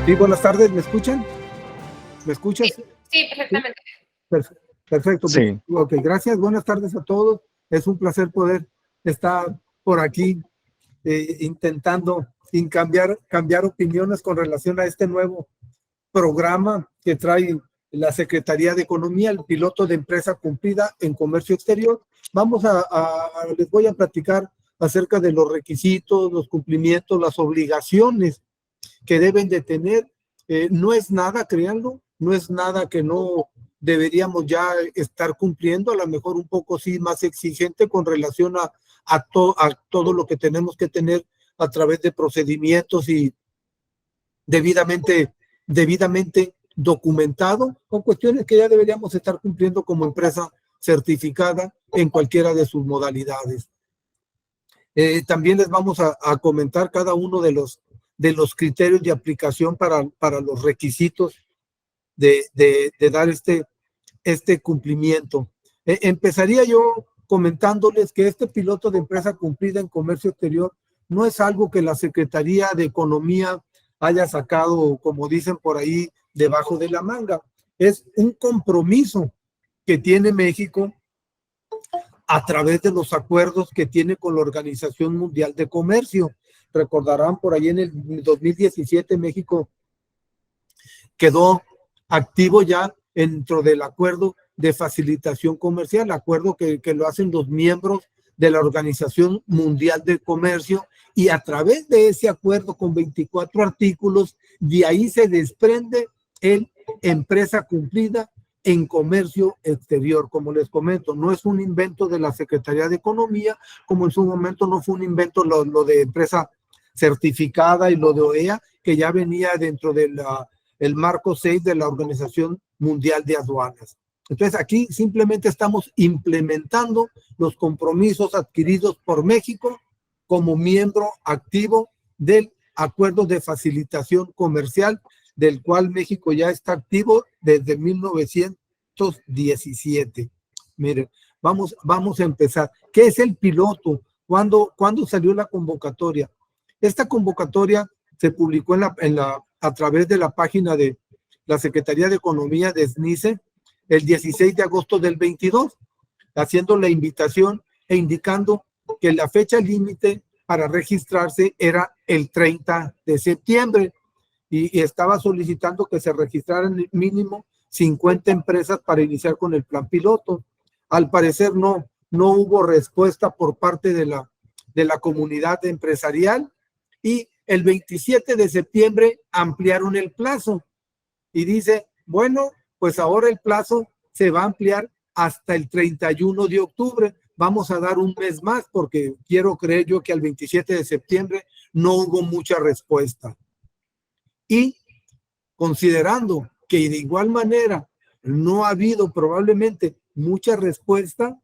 Sí, buenas tardes, ¿me escuchan? ¿Me escuchas? Sí, perfectamente. Perfecto. Sí. Ok, gracias. Buenas tardes a todos. Es un placer poder estar por aquí intentando cambiar opiniones con relación a este nuevo programa que trae la Secretaría de Economía, el piloto de empresa cumplida en comercio exterior. Les voy a platicar acerca de los requisitos, los cumplimientos, las obligaciones que deben de tener. No es nada, créanlo, no es nada que no deberíamos ya estar cumpliendo, a lo mejor un poco sí más exigente con relación a todo lo que tenemos que tener a través de procedimientos y debidamente documentado, con cuestiones que ya deberíamos estar cumpliendo como empresa certificada en cualquiera de sus modalidades. También les vamos a comentar cada uno de los criterios de aplicación para los requisitos de dar este cumplimiento. Empezaría yo comentándoles que este piloto de empresa cumplida en comercio exterior no es algo que la Secretaría de Economía haya sacado, como dicen por ahí, debajo de la manga. Es un compromiso que tiene México a través de los acuerdos que tiene con la Organización Mundial de Comercio. Recordarán, por ahí en el 2017 México quedó activo ya dentro del acuerdo de facilitación comercial, acuerdo que lo hacen los miembros de la Organización Mundial de Comercio, y a través de ese acuerdo con 24 artículos, de ahí se desprende el empresa cumplida en comercio exterior. Como les comento, no es un invento de la Secretaría de Economía, como en su momento no fue un invento lo de empresa certificada y lo de OEA, que ya venía dentro de el marco 6 de la Organización Mundial de Aduanas. Entonces aquí simplemente estamos implementando los compromisos adquiridos por México como miembro activo del Acuerdo de Facilitación Comercial, del cual México ya está activo desde 1917. Miren, vamos a empezar. ¿Qué es el piloto? ¿Cuándo salió la convocatoria? Esta convocatoria se publicó a través de la página de la Secretaría de Economía de SNICE el 16 de agosto del 22, haciendo la invitación e indicando que la fecha límite para registrarse era el 30 de septiembre y estaba solicitando que se registraran mínimo 50 empresas para iniciar con el plan piloto. Al parecer no hubo respuesta por parte de la comunidad empresarial, y el 27 de septiembre ampliaron el plazo y dice, bueno, pues ahora el plazo se va a ampliar hasta el 31 de octubre. Vamos a dar un mes más porque quiero creer yo que al 27 de septiembre no hubo mucha respuesta. Y considerando que de igual manera no ha habido probablemente mucha respuesta,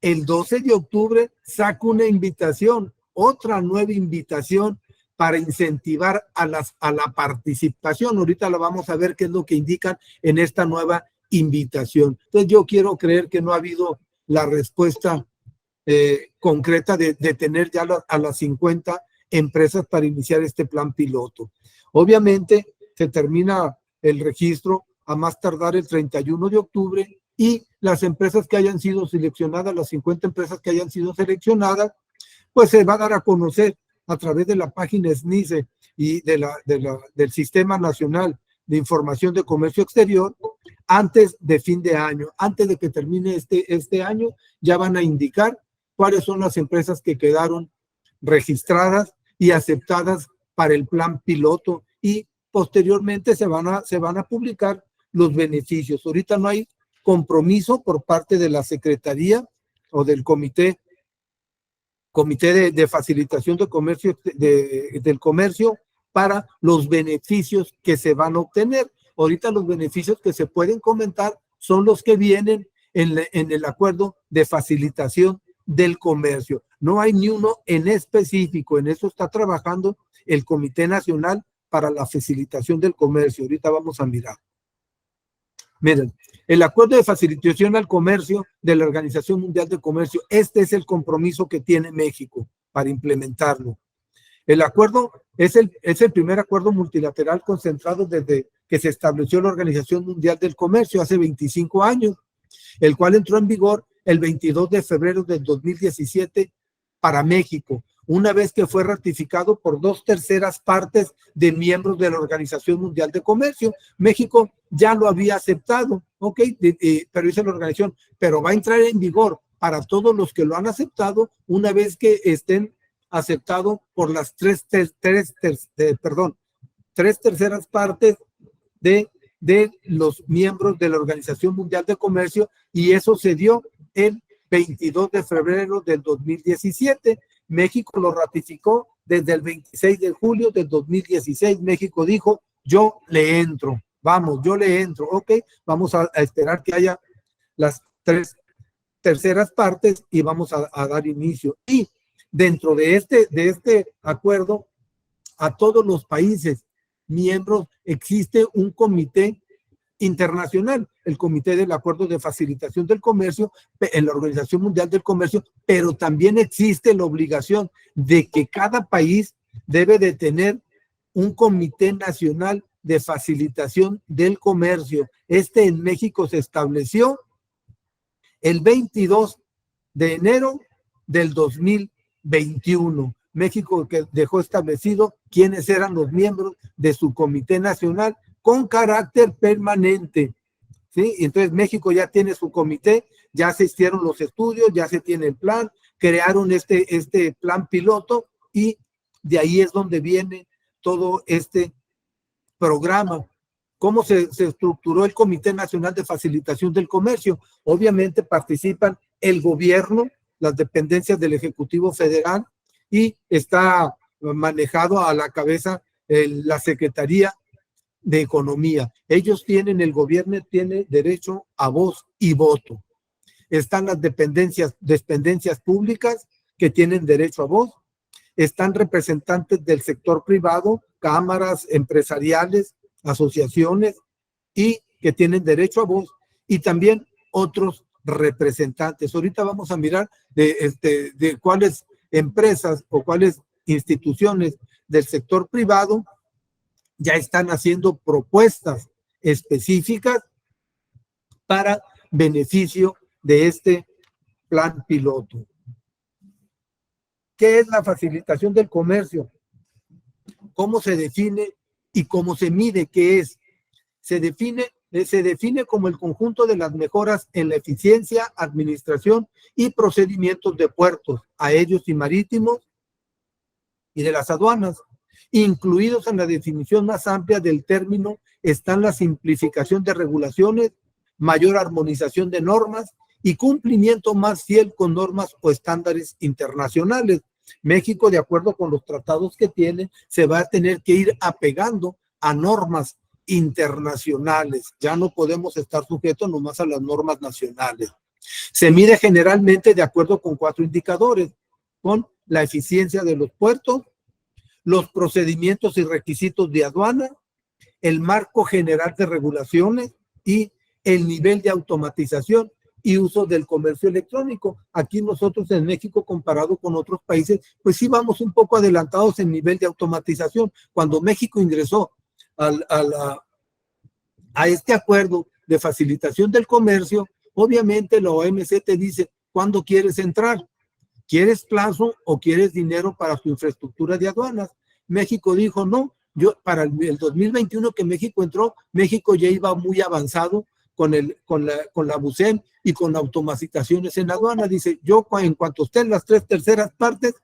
el 12 de octubre saco una invitación, otra nueva invitación para incentivar a la participación. Ahorita la vamos a ver qué es lo que indican en esta nueva invitación. Entonces yo quiero creer que no ha habido la respuesta concreta de tener ya a las 50 empresas para iniciar este plan piloto. Obviamente se termina el registro a más tardar el 31 de octubre y las empresas que hayan sido seleccionadas, las 50 empresas que hayan sido seleccionadas, pues se va a dar a conocer a través de la página SNICE y del Sistema Nacional de Información de Comercio Exterior antes de fin de año. Antes de que termine este año, ya van a indicar cuáles son las empresas que quedaron registradas y aceptadas para el plan piloto, y posteriormente se van a publicar los beneficios. Ahorita no hay compromiso por parte de la Secretaría o del Comité de Facilitación de Comercio, del Comercio, para los beneficios que se van a obtener. Ahorita los beneficios que se pueden comentar son los que vienen en el acuerdo de facilitación del comercio. No hay ni uno en específico. En eso está trabajando el Comité Nacional para la Facilitación del Comercio. Ahorita vamos a mirar. Miren, el acuerdo de facilitación al comercio de la Organización Mundial de Comercio, este es el compromiso que tiene México para implementarlo. El acuerdo es el primer acuerdo multilateral concentrado desde que se estableció la Organización Mundial del Comercio hace 25 años, el cual entró en vigor el 22 de febrero del 2017 para México, una vez que fue ratificado por 2/3 partes de miembros de la Organización Mundial de Comercio. México ya lo había aceptado, ¿ok? Pero dice la organización, pero va a entrar en vigor para todos los que lo han aceptado una vez que estén aceptados por las 3/3 partes de los miembros de la Organización Mundial de Comercio, y eso se dio el 22 de febrero del 2017. México lo ratificó desde el 26 de julio del 2016. México dijo, yo le entro, vamos, yo le entro, ok, vamos a esperar que haya las 3/3 partes y vamos a dar inicio. Y dentro de este acuerdo, a todos los países miembros existe un comité internacional, el Comité del Acuerdo de Facilitación del Comercio en la Organización Mundial del Comercio, pero también existe la obligación de que cada país debe de tener un Comité Nacional de Facilitación del Comercio. En México se estableció el 22 de enero del 2021. México que dejó establecido quiénes eran los miembros de su Comité Nacional con carácter permanente, ¿sí? Entonces México ya tiene su comité, ya se hicieron los estudios, ya se tiene el plan, crearon este plan piloto, y de ahí es donde viene todo este programa. ¿Cómo se estructuró el Comité Nacional de Facilitación del Comercio? Obviamente participan el gobierno, las dependencias del Ejecutivo Federal, y está manejado a la cabeza la Secretaría de Economía. Ellos tienen, el gobierno tiene derecho a voz y voto. Están las dependencias públicas que tienen derecho a voz. Están representantes del sector privado, cámaras empresariales, asociaciones, y que tienen derecho a voz, y también otros representantes. Ahorita vamos a mirar de cuáles empresas o cuáles instituciones del sector privado ya están haciendo propuestas específicas para beneficio de este plan piloto. ¿Qué es la facilitación del comercio? ¿Cómo se define y cómo se mide? ¿Qué es? Se define como el conjunto de las mejoras en la eficiencia, administración y procedimientos de puertos, aéreos y marítimos y de las aduanas. Incluidos en la definición más amplia del término están la simplificación de regulaciones, mayor armonización de normas y cumplimiento más fiel con normas o estándares internacionales. México, de acuerdo con los tratados que tiene, se va a tener que ir apegando a normas internacionales. Ya no podemos estar sujetos nomás a las normas nacionales. Se mide generalmente de acuerdo con 4 indicadores, con la eficiencia de los puertos, los procedimientos y requisitos de aduana, el marco general de regulaciones y el nivel de automatización y uso del comercio electrónico. Aquí nosotros en México, comparado con otros países, pues sí vamos un poco adelantados en nivel de automatización. Cuando México ingresó a este acuerdo de facilitación del comercio, obviamente la OMC te dice, ¿cuándo quieres entrar? ¿Quieres plazo o quieres dinero para tu infraestructura de aduanas? México dijo, no, para el 2021 que México entró, México ya iba muy avanzado con la BUCEM y con automatizaciones en aduana. Dice, yo en cuanto estén las 3/3 partes,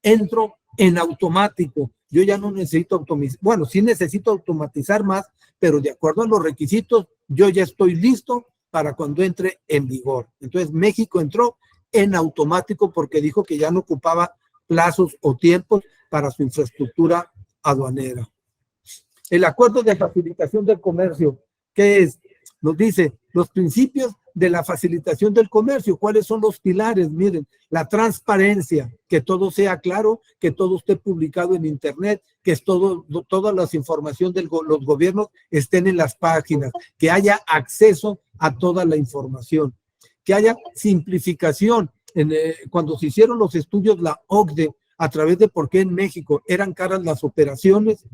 entro en automático. Yo ya no necesito automatizar, bueno, sí necesito automatizar más, pero de acuerdo a los requisitos, yo ya estoy listo para cuando entre en vigor. Entonces, México entró en automático porque dijo que ya no ocupaba plazos o tiempos para su infraestructura aduanera. El acuerdo de facilitación del comercio, ¿qué es? Nos dice los principios de la facilitación del comercio. ¿Cuáles son los pilares? Miren, la transparencia, que todo sea claro, que todo esté publicado en internet, que todas las informaciones de los gobiernos estén en las páginas, que haya acceso a toda la información, que haya simplificación. Cuando se hicieron los estudios, la OCDE a través de por qué en México eran caras las operaciones,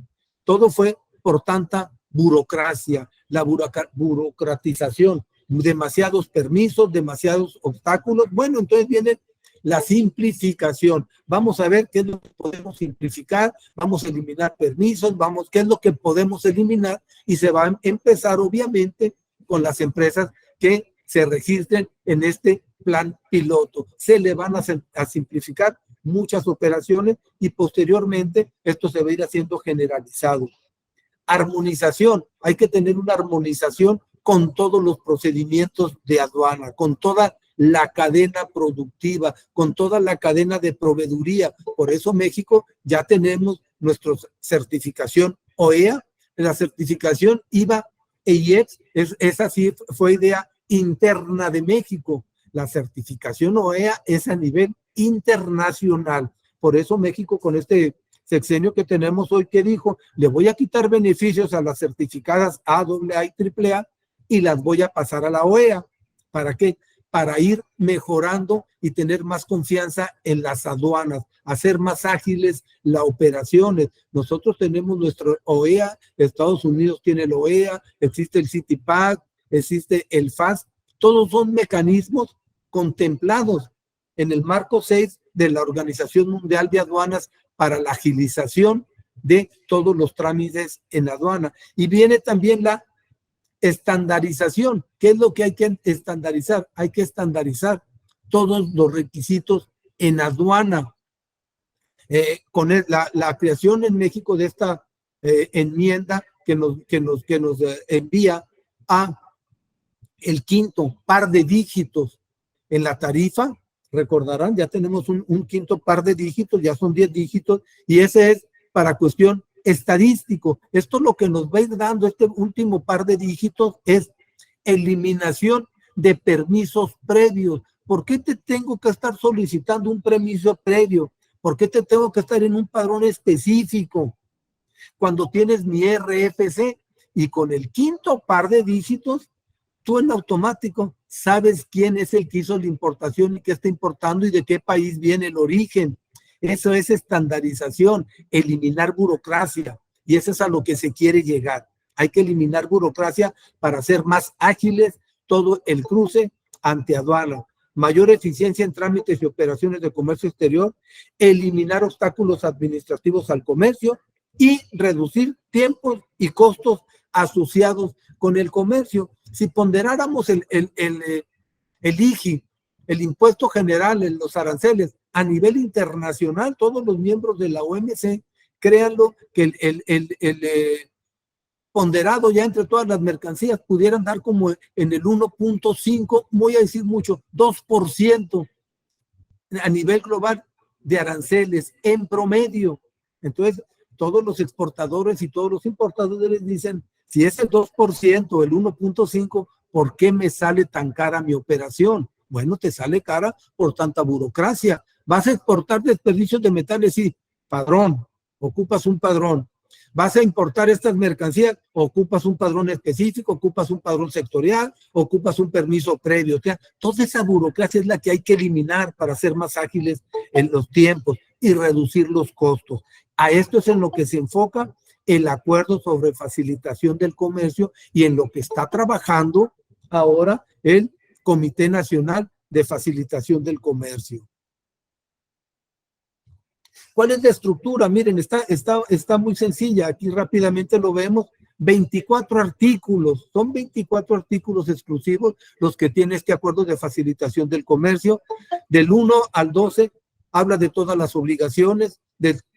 todo fue por tanta burocracia, la burocratización, demasiados permisos, demasiados obstáculos. Bueno, entonces viene la simplificación. Vamos a ver qué es lo que podemos simplificar, vamos a eliminar permisos, qué es lo que podemos eliminar, y se va a empezar obviamente con las empresas que se registren en este plan piloto. Se le van a simplificar muchas operaciones y posteriormente esto se va a ir haciendo generalizado. Armonización, hay que tener una armonización con todos los procedimientos de aduana, con toda la cadena productiva, con toda la cadena de proveeduría. Por eso México ya tenemos nuestra certificación OEA, la certificación IVA e IEX, esa sí fue idea interna de México. La certificación OEA es a nivel internacional. Por eso México, con este sexenio que tenemos hoy, que dijo, le voy a quitar beneficios a las certificadas AAA y AAA y las voy a pasar a la OEA. ¿Para qué? Para ir mejorando y tener más confianza en las aduanas, hacer más ágiles las operaciones. Nosotros tenemos nuestro OEA, Estados Unidos tiene el OEA, existe el CITIPAC, existe el FAS, todos son mecanismos contemplados en el marco 6 de la Organización Mundial de Aduanas para la agilización de todos los trámites en aduana. Y viene también la estandarización. ¿Qué es lo que hay que estandarizar? Hay que estandarizar todos los requisitos en aduana. Con la creación en México de esta enmienda que nos envía a el quinto par de dígitos en la tarifa, recordarán, ya tenemos un quinto par de dígitos, ya son 10 dígitos, y ese es para cuestión estadístico. Esto lo que nos va a ir dando este último par de dígitos es eliminación de permisos previos. ¿Por qué te tengo que estar solicitando un permiso previo? ¿Por qué te tengo que estar en un padrón específico cuando tienes mi RFC? Y con el quinto par de dígitos, tú en automático sabes quién es el que hizo la importación y qué está importando y de qué país viene el origen. Eso es estandarización, eliminar burocracia, y eso es a lo que se quiere llegar. Hay que eliminar burocracia para hacer más ágiles todo el cruce ante aduana, mayor eficiencia en trámites y operaciones de comercio exterior, eliminar obstáculos administrativos al comercio y reducir tiempos y costos asociados con el comercio. Si ponderáramos el IGI, el impuesto general en los aranceles, a nivel internacional, todos los miembros de la OMC, créanlo que el ponderado ya entre todas las mercancías pudieran dar como en el 1.5, voy a decir mucho, 2% a nivel global de aranceles en promedio. Entonces, todos los exportadores y todos los importadores dicen, si es el 2%, el 1.5%, ¿por qué me sale tan cara mi operación? Bueno, te sale cara por tanta burocracia. ¿Vas a exportar desperdicios de metales? Sí, padrón, ocupas un padrón. ¿Vas a importar estas mercancías? Ocupas un padrón específico, ocupas un padrón sectorial, ocupas un permiso previo. O sea, toda esa burocracia es la que hay que eliminar para ser más ágiles en los tiempos y reducir los costos. A esto es en lo que se enfoca el acuerdo sobre facilitación del comercio y en lo que está trabajando ahora el Comité Nacional de Facilitación del Comercio. ¿Cuál es la estructura? Miren, está muy sencilla. Aquí rápidamente lo vemos. 24 artículos. Son 24 artículos exclusivos los que tiene este acuerdo de facilitación del comercio. Del 1 al 12 habla de todas las obligaciones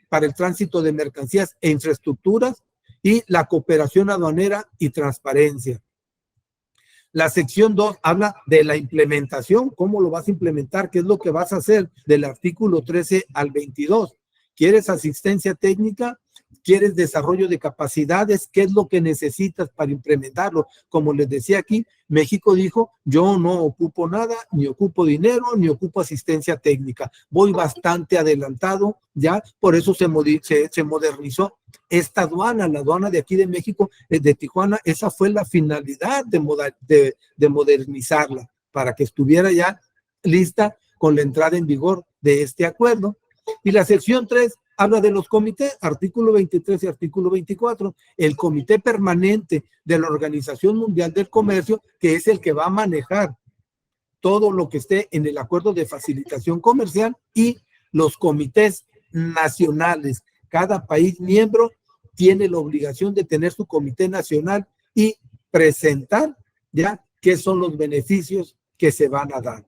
para el tránsito de mercancías e infraestructuras y la cooperación aduanera y transparencia. La sección 2 habla de la implementación, cómo lo vas a implementar, qué es lo que vas a hacer del artículo 13 al 22. ¿Quieres asistencia técnica? ¿Quieres desarrollo de capacidades? ¿Qué es lo que necesitas para implementarlo? Como les decía aquí, México dijo, yo no ocupo nada, ni ocupo dinero, ni ocupo asistencia técnica. Voy bastante adelantado ya, por eso se modernizó esta aduana, la aduana de aquí de México, de Tijuana. Esa fue la finalidad de modernizarla, para que estuviera ya lista con la entrada en vigor de este acuerdo. Y la sección 3 habla de los comités, artículo 23 y artículo 24, el comité permanente de la Organización Mundial del Comercio, que es el que va a manejar todo lo que esté en el acuerdo de facilitación comercial, y los comités nacionales. Cada país miembro tiene la obligación de tener su comité nacional y presentar ya qué son los beneficios que se van a dar.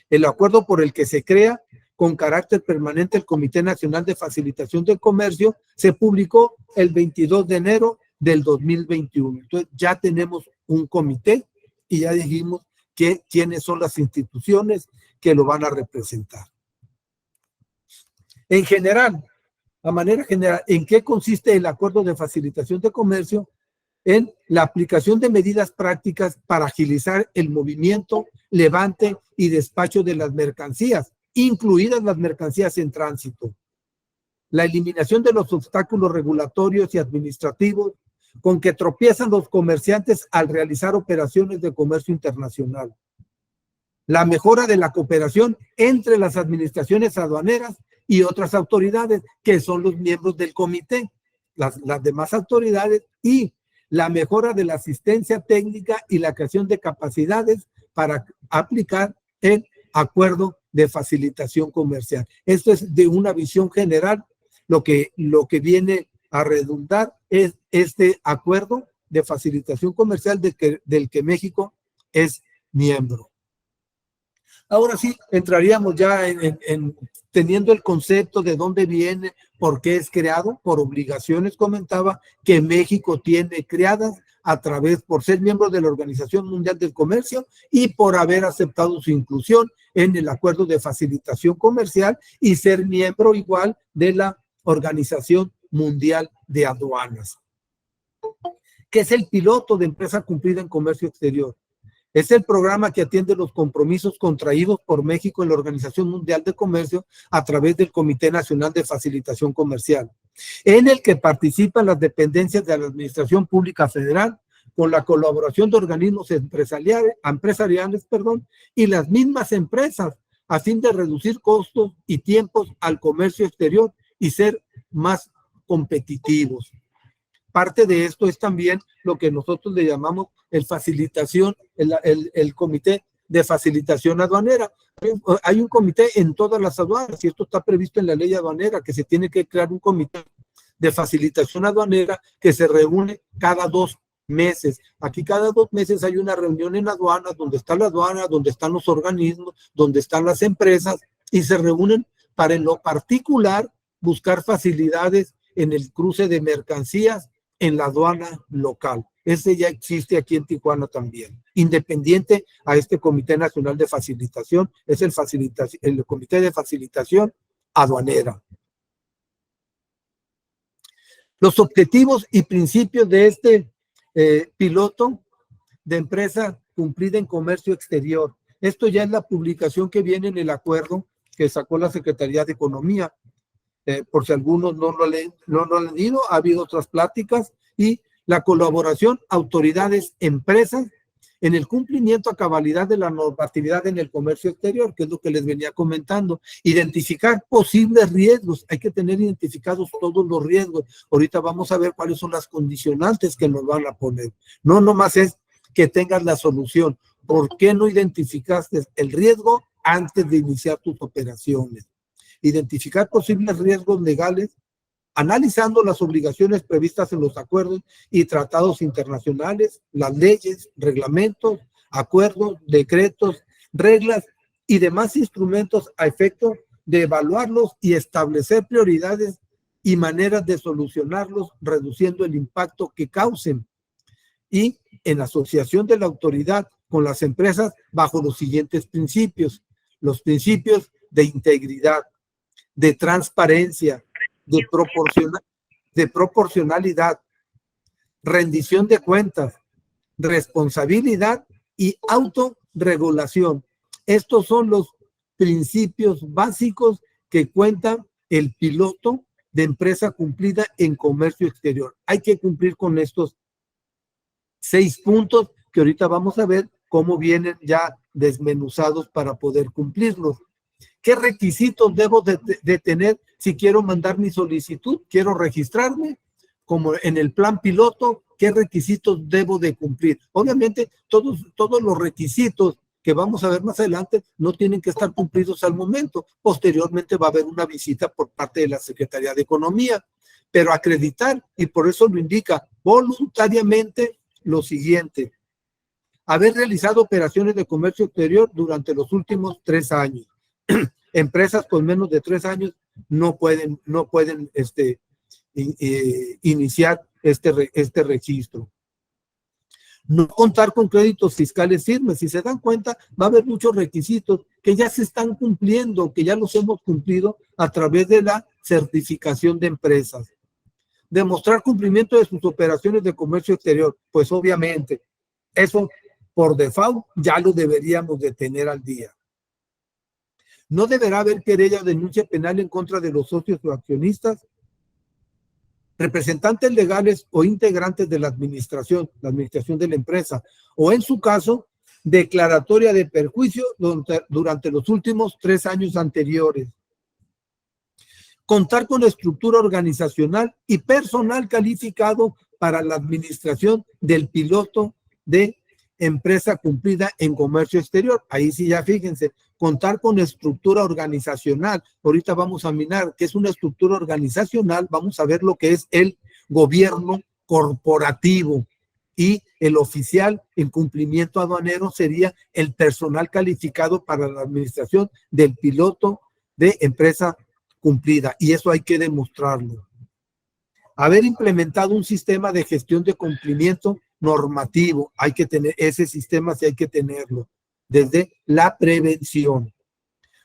El acuerdo por el que se crea con carácter permanente el Comité Nacional de Facilitación del Comercio se publicó el 22 de enero del 2021. Entonces ya tenemos un comité y ya dijimos quiénes son las instituciones que lo van a representar. En general, a manera general, ¿en qué consiste el acuerdo de facilitación de comercio? En la aplicación de medidas prácticas para agilizar el movimiento, levante y despacho de las mercancías, incluidas las mercancías en tránsito. La eliminación de los obstáculos regulatorios y administrativos con que tropiezan los comerciantes al realizar operaciones de comercio internacional. La mejora de la cooperación entre las administraciones aduaneras y otras autoridades que son los miembros del comité, las demás autoridades, y la mejora de la asistencia técnica y la creación de capacidades para aplicar el acuerdo de facilitación comercial. Esto es de una visión general. Lo que viene a redundar es este acuerdo de facilitación comercial del que México es miembro. Ahora sí, entraríamos ya en teniendo el concepto de dónde viene, por qué es creado, por obligaciones, comentaba, que México tiene creadas a través, por ser miembro de la Organización Mundial del Comercio y por haber aceptado su inclusión en el Acuerdo de Facilitación Comercial y ser miembro igual de la Organización Mundial de Aduanas. ¿Qué es el piloto de empresa cumplida en comercio exterior? Es el programa que atiende los compromisos contraídos por México en la Organización Mundial de Comercio a través del Comité Nacional de Facilitación Comercial, en el que participan las dependencias de la Administración Pública Federal, con la colaboración de organismos empresariales, y las mismas empresas, a fin de reducir costos y tiempos al comercio exterior y ser más competitivos. Parte de esto es también lo que nosotros le llamamos el comité de facilitación aduanera. Hay un comité en todas las aduanas y esto está previsto en la ley aduanera, que se tiene que crear un comité de facilitación aduanera que se reúne cada 2 meses. Aquí cada 2 meses hay una reunión en aduanas, donde está la aduana, donde están los organismos, donde están las empresas, y se reúnen para, en lo particular, buscar facilidades en el cruce de mercancías en la aduana local. Ese ya existe aquí en Tijuana también. Independiente a este Comité Nacional de Facilitación, es el Comité de Facilitación Aduanera. Los objetivos y principios de este piloto de empresa cumplida en comercio exterior. Esto ya es la publicación que viene en el acuerdo que sacó la Secretaría de Economía. Por si algunos no lo han leído, ha habido otras pláticas, y la colaboración autoridades, empresas, en el cumplimiento a cabalidad de la normatividad en el comercio exterior, que es lo que les venía comentando. Identificar posibles riesgos, hay que tener identificados todos los riesgos. Ahorita vamos a ver cuáles son las condicionantes que nos van a poner. No nomás es que tengas la solución. ¿Por qué no identificaste el riesgo antes de iniciar tus operaciones? Identificar posibles riesgos legales, analizando las obligaciones previstas en los acuerdos y tratados internacionales, las leyes, reglamentos, acuerdos, decretos, reglas y demás instrumentos a efecto de evaluarlos y establecer prioridades y maneras de solucionarlos, reduciendo el impacto que causen, y en asociación de la autoridad con las empresas bajo los siguientes principios: los principios de integridad, de transparencia, de proporcionalidad, rendición de cuentas, responsabilidad y autorregulación. Estos son los principios básicos que cuenta el piloto de empresa cumplida en comercio exterior. Hay que cumplir con estos 6 puntos que ahorita vamos a ver cómo vienen ya desmenuzados para poder cumplirlos. ¿Qué requisitos debo de tener si quiero mandar mi solicitud? ¿Quiero registrarme? Como en el plan piloto, ¿qué requisitos debo de cumplir? Obviamente, todos los requisitos que vamos a ver más adelante no tienen que estar cumplidos al momento. Posteriormente va a haber una visita por parte de la Secretaría de Economía, pero acreditar, y por eso lo indica voluntariamente lo siguiente: haber realizado operaciones de comercio exterior durante los últimos 3 años. Empresas con menos de 3 años no pueden iniciar este registro. No contar con créditos fiscales firmes. Si se dan cuenta, va a haber muchos requisitos que ya se están cumpliendo, que ya los hemos cumplido a través de la certificación de empresas. Demostrar cumplimiento de sus operaciones de comercio exterior. Pues obviamente, eso por default ya lo deberíamos de tener al día. No deberá haber querella o denuncia penal en contra de los socios o accionistas, representantes legales o integrantes de la administración de la empresa, o en su caso, declaratoria de perjuicio durante los últimos 3 años anteriores. Contar con estructura organizacional y personal calificado para la administración del piloto de empresa cumplida en comercio exterior. Ahí sí ya fíjense, contar con estructura organizacional. Ahorita vamos a mirar qué es una estructura organizacional, vamos a ver lo que es el gobierno corporativo, y el oficial en cumplimiento aduanero sería el personal calificado para la administración del piloto de empresa cumplida, y eso hay que demostrarlo. Haber implementado un sistema de gestión de cumplimiento normativo, hay que tener ese sistema, sí hay que tenerlo, desde la prevención.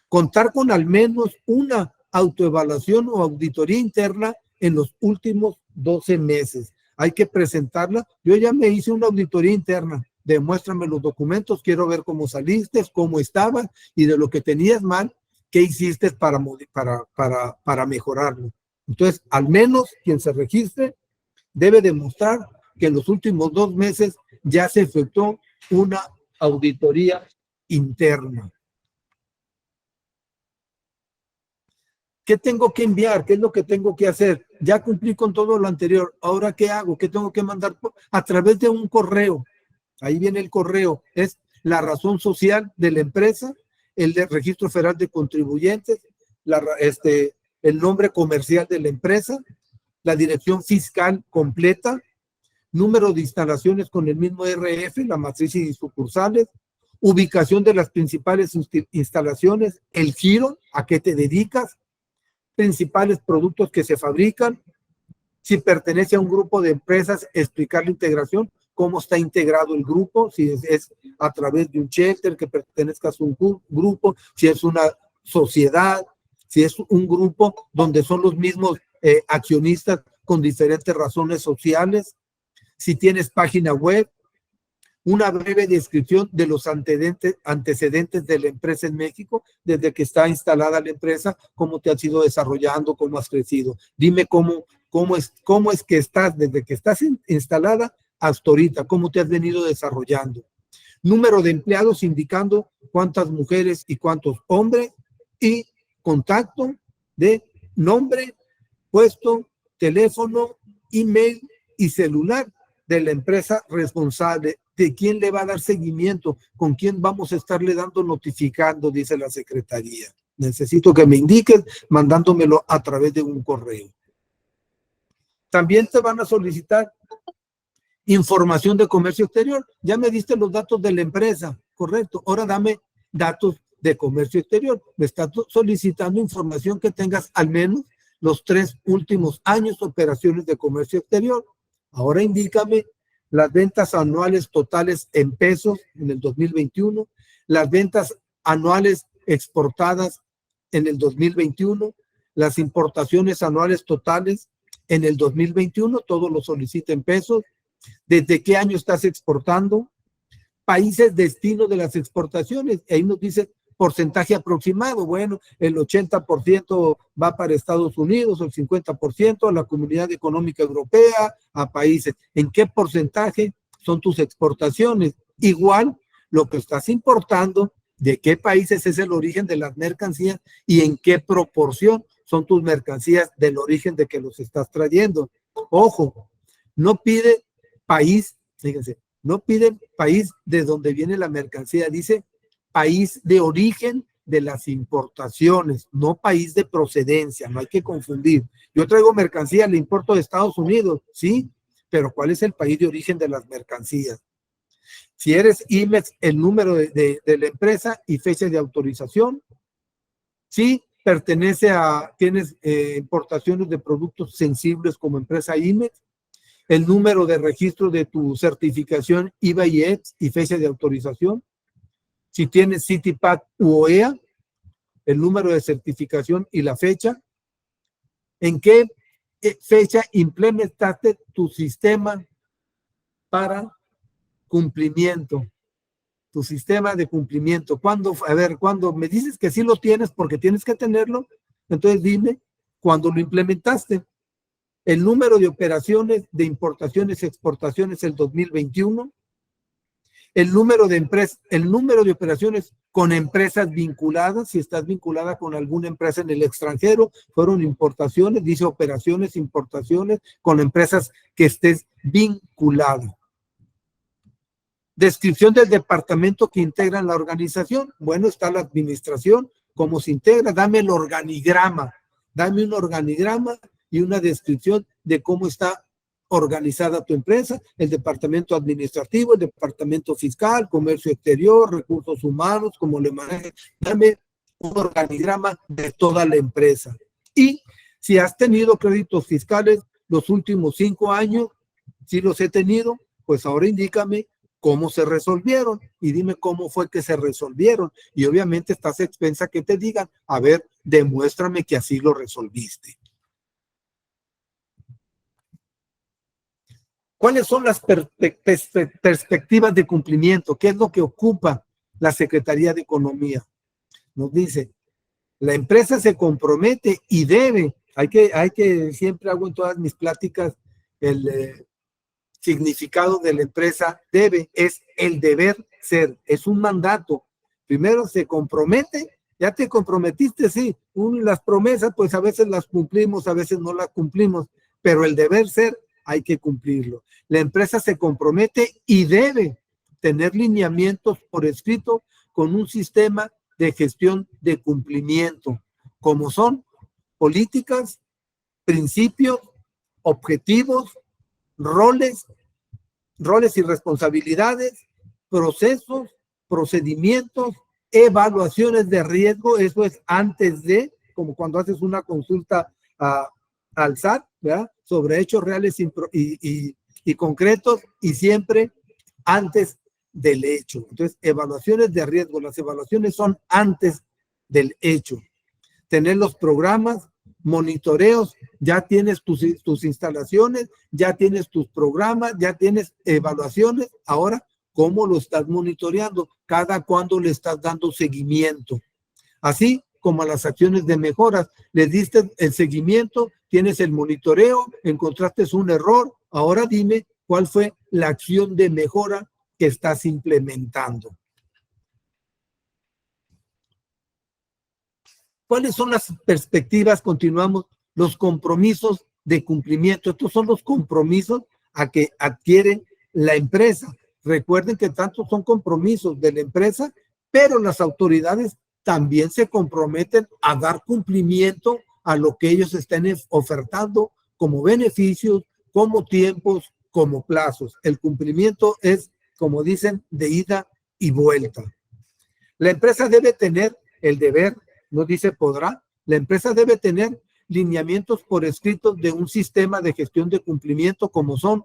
Contar con al menos una autoevaluación o auditoría interna en los últimos 12 meses. Hay que presentarla. Yo ya me hice una auditoría interna. Demuéstrame los documentos, quiero ver cómo saliste, cómo estabas, y de lo que tenías mal, qué hiciste para mejorarlo. Entonces, al menos quien se registre debe demostrar que en los últimos 2 meses ya se efectuó una auditoría interna. ¿Qué tengo que enviar? ¿Qué es lo que tengo que hacer? Ya cumplí con todo lo anterior. ¿Ahora qué hago? ¿Qué tengo que mandar? A través de un correo. Ahí viene el correo. Es la razón social de la empresa, el de registro federal de contribuyentes, el nombre comercial de la empresa, la dirección fiscal completa, número de instalaciones con el mismo RF, la matriz y sucursales, ubicación de las principales instalaciones, el giro, a qué te dedicas, principales productos que se fabrican, si pertenece a un grupo de empresas, explicar la integración, cómo está integrado el grupo, si es a través de un shelter, que pertenezcas a un grupo, si es una sociedad, si es un grupo donde son los mismos accionistas con diferentes razones sociales, si tienes página web, una breve descripción de los antecedentes de la empresa en México, desde que está instalada la empresa, cómo te has ido desarrollando, cómo has crecido. Dime cómo es que estás, desde que estás instalada hasta ahorita, cómo te has venido desarrollando. Número de empleados indicando cuántas mujeres y cuántos hombres, y contacto de nombre, puesto, teléfono, email y celular de la empresa responsable, de quién le va a dar seguimiento, con quién vamos a estarle dando notificando, dice la Secretaría. Necesito que me indiques mandándomelo a través de un correo. También te van a solicitar información de comercio exterior. Ya me diste los datos de la empresa, correcto. Ahora dame datos de comercio exterior. Me está solicitando información que tengas al menos los 3 últimos años de operaciones de comercio exterior. Ahora indícame las ventas anuales totales en pesos en el 2021, las ventas anuales exportadas en el 2021, las importaciones anuales totales en el 2021, todo lo solicita en pesos. ¿Desde qué año estás exportando? Países destino de las exportaciones. Ahí nos dice porcentaje aproximado. Bueno, el 80% va para Estados Unidos, el 50% a la Comunidad Económica Europea, a países. ¿En qué porcentaje son tus exportaciones? Igual, lo que estás importando de qué países es el origen de las mercancías y en qué proporción son tus mercancías del origen de que los estás trayendo. Ojo, no pide país, fíjense, no pide país de donde viene la mercancía, dice país de origen de las importaciones, no país de procedencia, no hay que confundir. Yo traigo mercancía, le importo de Estados Unidos, sí, pero ¿cuál es el país de origen de las mercancías? Si eres IMEX, el número de la empresa y fecha de autorización. Si pertenece a, tienes importaciones de productos sensibles como empresa IMEX, el número de registro de tu certificación IVA y EPS y fecha de autorización. Si tienes CITIPAC u OEA, el número de certificación y la fecha. ¿En qué fecha implementaste tu sistema para cumplimiento? Tu sistema de cumplimiento. ¿Cuándo? A ver, cuando me dices que sí lo tienes porque tienes que tenerlo, entonces dime cuándo lo implementaste. El número de operaciones de importaciones y exportaciones el 2021. El número de empresas, el número de operaciones con empresas vinculadas, si estás vinculada con alguna empresa en el extranjero, fueron importaciones, dice operaciones, importaciones, con empresas que estés vinculado. Descripción del departamento que integra la organización. Bueno, está la administración, cómo se integra, dame el organigrama, dame un organigrama y una descripción de cómo está organizada tu empresa, el departamento administrativo, el departamento fiscal, comercio exterior, recursos humanos, cómo le manejas. Dame un organigrama de toda la empresa. Y si has tenido créditos fiscales los últimos 5 años, si los he tenido, pues ahora indícame cómo se resolvieron y dime cómo fue que se resolvieron. Y obviamente estás a expensa que te digan, a ver, demuéstrame que así lo resolviste. ¿Cuáles son las perspectivas de cumplimiento? ¿Qué es lo que ocupa la Secretaría de Economía? Nos dice, la empresa se compromete y debe, hay que siempre hago en todas mis pláticas el significado de la empresa, debe, es el deber ser, es un mandato. Primero se compromete, ya te comprometiste, sí, las promesas pues a veces las cumplimos, a veces no las cumplimos, pero el deber ser hay que cumplirlo. La empresa se compromete y debe tener lineamientos por escrito con un sistema de gestión de cumplimiento, como son políticas, principios, objetivos, roles y responsabilidades, procesos, procedimientos, evaluaciones de riesgo, eso es antes de, como cuando haces una consulta al SAT, ¿verdad? Sobre hechos reales y concretos y siempre antes del hecho. Entonces, evaluaciones de riesgo, las evaluaciones son antes del hecho. Tener los programas, monitoreos, ya tienes tus instalaciones, ya tienes tus programas, ya tienes evaluaciones. Ahora, ¿cómo lo estás monitoreando? Cada cuándo le estás dando seguimiento. Así como a las acciones de mejoras, le diste el seguimiento, tienes el monitoreo, encontraste un error, ahora dime cuál fue la acción de mejora que estás implementando. ¿Cuáles son las perspectivas? Continuamos, los compromisos de cumplimiento. Estos son los compromisos a que adquiere la empresa. Recuerden que tanto son compromisos de la empresa, pero las autoridades también se comprometen a dar cumplimiento a lo que ellos estén ofertando como beneficios, como tiempos, como plazos. El cumplimiento es, como dicen, de ida y vuelta. La empresa debe tener el deber, no dice podrá, la empresa debe tener lineamientos por escrito de un sistema de gestión de cumplimiento como son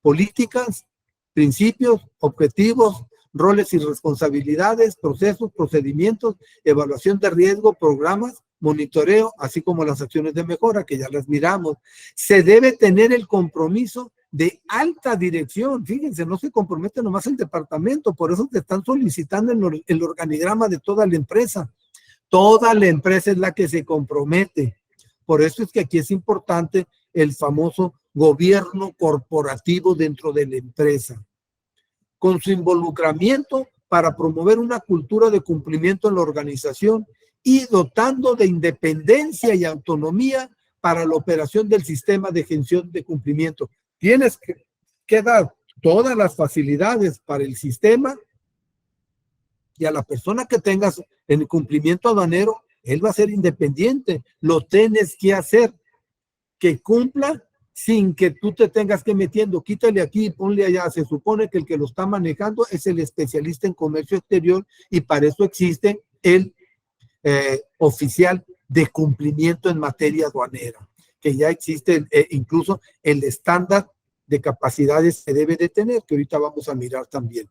políticas, principios, objetivos, roles y responsabilidades, procesos, procedimientos, evaluación de riesgo, programas, monitoreo, así como las acciones de mejora, que ya las miramos. Se debe tener el compromiso de alta dirección. Fíjense, no se compromete nomás el departamento, por eso te están solicitando el organigrama de toda la empresa. Toda la empresa es la que se compromete. Por eso es que aquí es importante el famoso gobierno corporativo dentro de la empresa. Con su involucramiento para promover una cultura de cumplimiento en la organización y dotando de independencia y autonomía para la operación del sistema de gestión de cumplimiento. Tienes que dar todas las facilidades para el sistema y a la persona que tengas en el cumplimiento aduanero, él va a ser independiente. Lo tienes que hacer, que cumpla sin que tú te tengas que metiendo. Quítale aquí y ponle allá. Se supone que el que lo está manejando es el especialista en comercio exterior y para eso existe el oficial de cumplimiento en materia aduanera, que ya existe incluso el estándar de capacidades que debe de tener, que ahorita vamos a mirar también.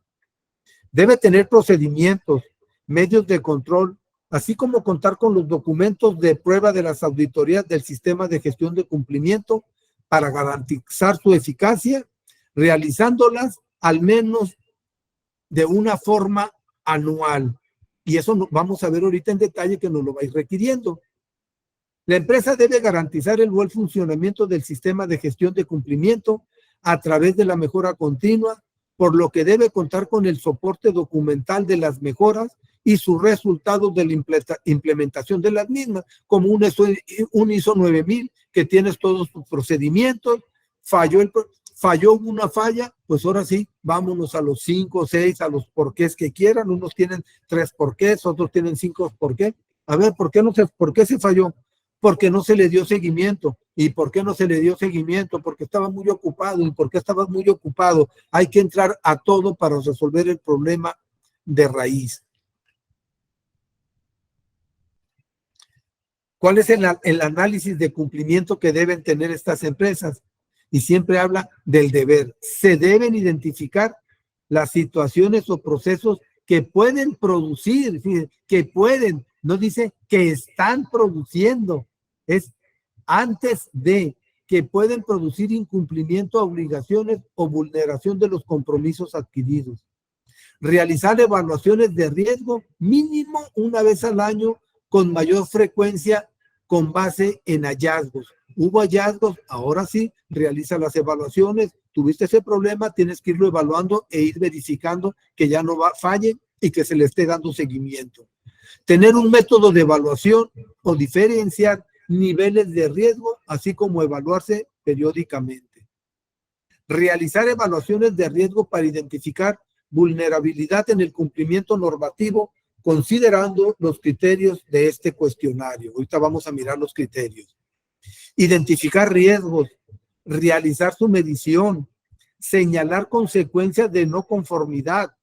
Debe tener procedimientos, medios de control, así como contar con los documentos de prueba de las auditorías del sistema de gestión de cumplimiento para garantizar su eficacia, realizándolas al menos de una forma anual. Y eso vamos a ver ahorita en detalle que nos lo va a ir requiriendo. La empresa debe garantizar el buen funcionamiento del sistema de gestión de cumplimiento a través de la mejora continua, por lo que debe contar con el soporte documental de las mejoras y sus resultados de la implementación de las mismas, como un ISO 9000, que tienes todos tus procedimientos, falló una falla, pues ahora sí, vámonos a los 5 o 6, a los porqués que quieran. Unos tienen 3 porqués, otros tienen 5 porqués. A ver, ¿por qué se falló? Porque no se le dio seguimiento. ¿Y por qué no se le dio seguimiento? Porque estaba muy ocupado. ¿Y por qué estabas muy ocupado? Hay que entrar a todo para resolver el problema de raíz. ¿Cuál es el análisis de cumplimiento que deben tener estas empresas? Y siempre habla del deber. Se deben identificar las situaciones o procesos que pueden producir, que pueden, no dice que están produciendo, es antes de que pueden producir incumplimiento a obligaciones o vulneración de los compromisos adquiridos. Realizar evaluaciones de riesgo mínimo una vez al año con mayor frecuencia con base en hallazgos. Hubo hallazgos, ahora sí, realiza las evaluaciones. Tuviste ese problema, tienes que irlo evaluando e ir verificando que ya no falle y que se le esté dando seguimiento. Tener un método de evaluación o diferenciar niveles de riesgo, así como evaluarse periódicamente. Realizar evaluaciones de riesgo para identificar vulnerabilidad en el cumplimiento normativo, considerando los criterios de este cuestionario. Ahorita vamos a mirar los criterios. Identificar riesgos, realizar su medición, señalar consecuencias de no conformidad,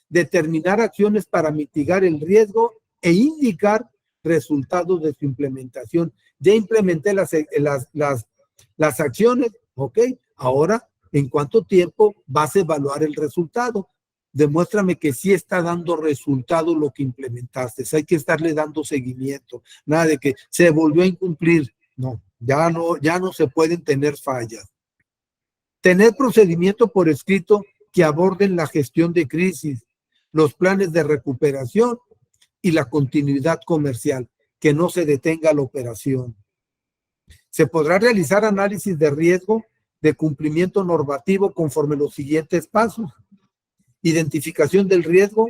determinar acciones para mitigar el riesgo e indicar resultados de su implementación. Ya implementé las acciones, ¿ok? Ahora, ¿en cuánto tiempo vas a evaluar el resultado? Demuéstrame que sí está dando resultado lo que implementaste. Hay que estarle dando seguimiento. Nada de que se volvió a incumplir. No, ya no se pueden tener fallas. Tener procedimiento por escrito que aborden la gestión de crisis, los planes de recuperación y la continuidad comercial, que no se detenga la operación. Se podrá realizar análisis de riesgo de cumplimiento normativo conforme los siguientes pasos. Identificación del riesgo.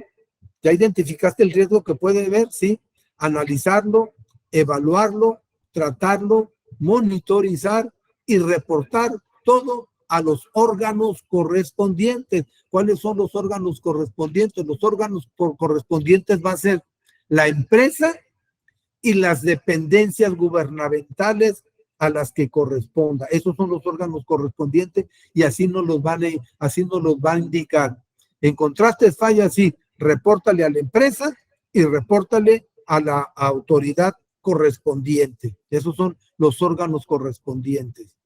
¿Ya identificaste el riesgo que puede haber? Sí. Analizarlo, evaluarlo, tratarlo, monitorizar y reportar todo a los órganos correspondientes. ¿Cuáles son los órganos correspondientes? Los órganos correspondientes va a ser la empresa y las dependencias gubernamentales a las que corresponda. Esos son los órganos correspondientes y así nos los va a indicar. ¿Encontraste fallas? Sí, repórtale a la empresa y repórtale a la autoridad correspondiente. Esos son los órganos correspondientes.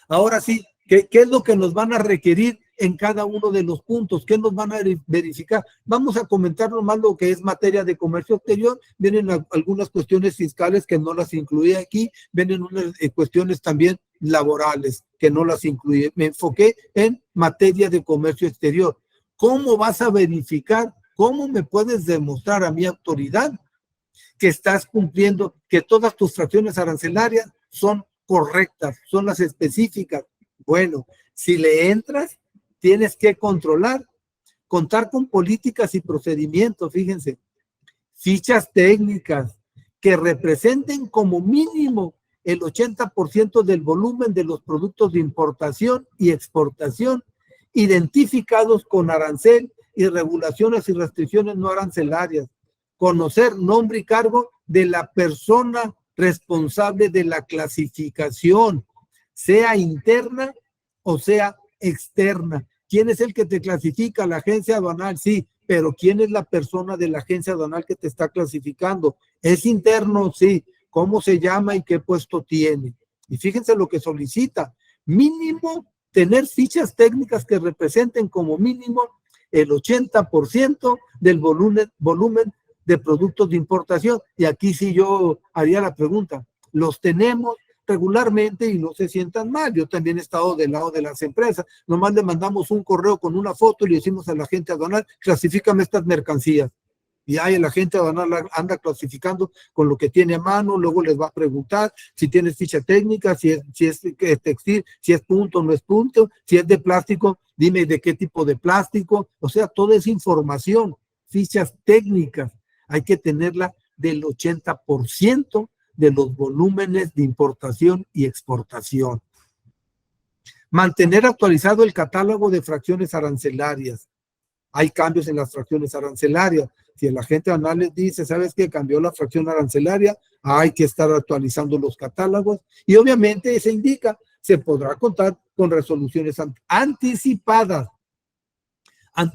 Ahora sí, ¿qué es lo que nos van a requerir en cada uno de los puntos? ¿Qué nos van a verificar? Vamos a comentar nomás lo que es materia de comercio exterior. Vienen algunas cuestiones fiscales que no las incluí aquí. Vienen unas cuestiones también laborales que no las incluí. Me enfoqué en materia de comercio exterior. ¿Cómo vas a verificar? ¿Cómo me puedes demostrar a mi autoridad que estás cumpliendo, que todas tus fracciones arancelarias son correctas, son las específicas? Bueno, si le entras, tienes que controlar Contar con políticas y procedimientos, fíjense, fichas técnicas que representen como mínimo el 80% del volumen de los productos de importación y exportación identificados con arancel y regulaciones y restricciones no arancelarias. Conocer nombre y cargo de la persona responsable de la clasificación, sea interna o sea externa. ¿Quién es el que te clasifica? La agencia aduanal, sí, pero ¿quién es la persona de la agencia aduanal que te está clasificando? ¿Es interno? Sí. ¿Cómo se llama y qué puesto tiene? Y fíjense lo que solicita. Mínimo, tener fichas técnicas que representen como mínimo el 80% del volumen de productos de importación. Y aquí sí yo haría la pregunta, ¿los tenemos regularmente? Y no se sientan mal, yo también he estado del lado de las empresas, nomás le mandamos un correo con una foto y le decimos a la gente aduanal, clasifícame estas mercancías. Y ahí la gente aduanal anda clasificando con lo que tiene a mano, luego les va a preguntar si tienes ficha técnica, si es textil, si es punto o no es punto, si es de plástico, dime de qué tipo de plástico, o sea, toda esa información, fichas técnicas, hay que tenerla del 80% de los volúmenes de importación y exportación. Mantener actualizado el catálogo de fracciones arancelarias. Hay cambios en las fracciones arancelarias. Si el agente aduanal les dice, ¿sabes qué? Cambió la fracción arancelaria, hay que estar actualizando los catálogos. Y obviamente se indica, se podrá contar con resoluciones anticipadas.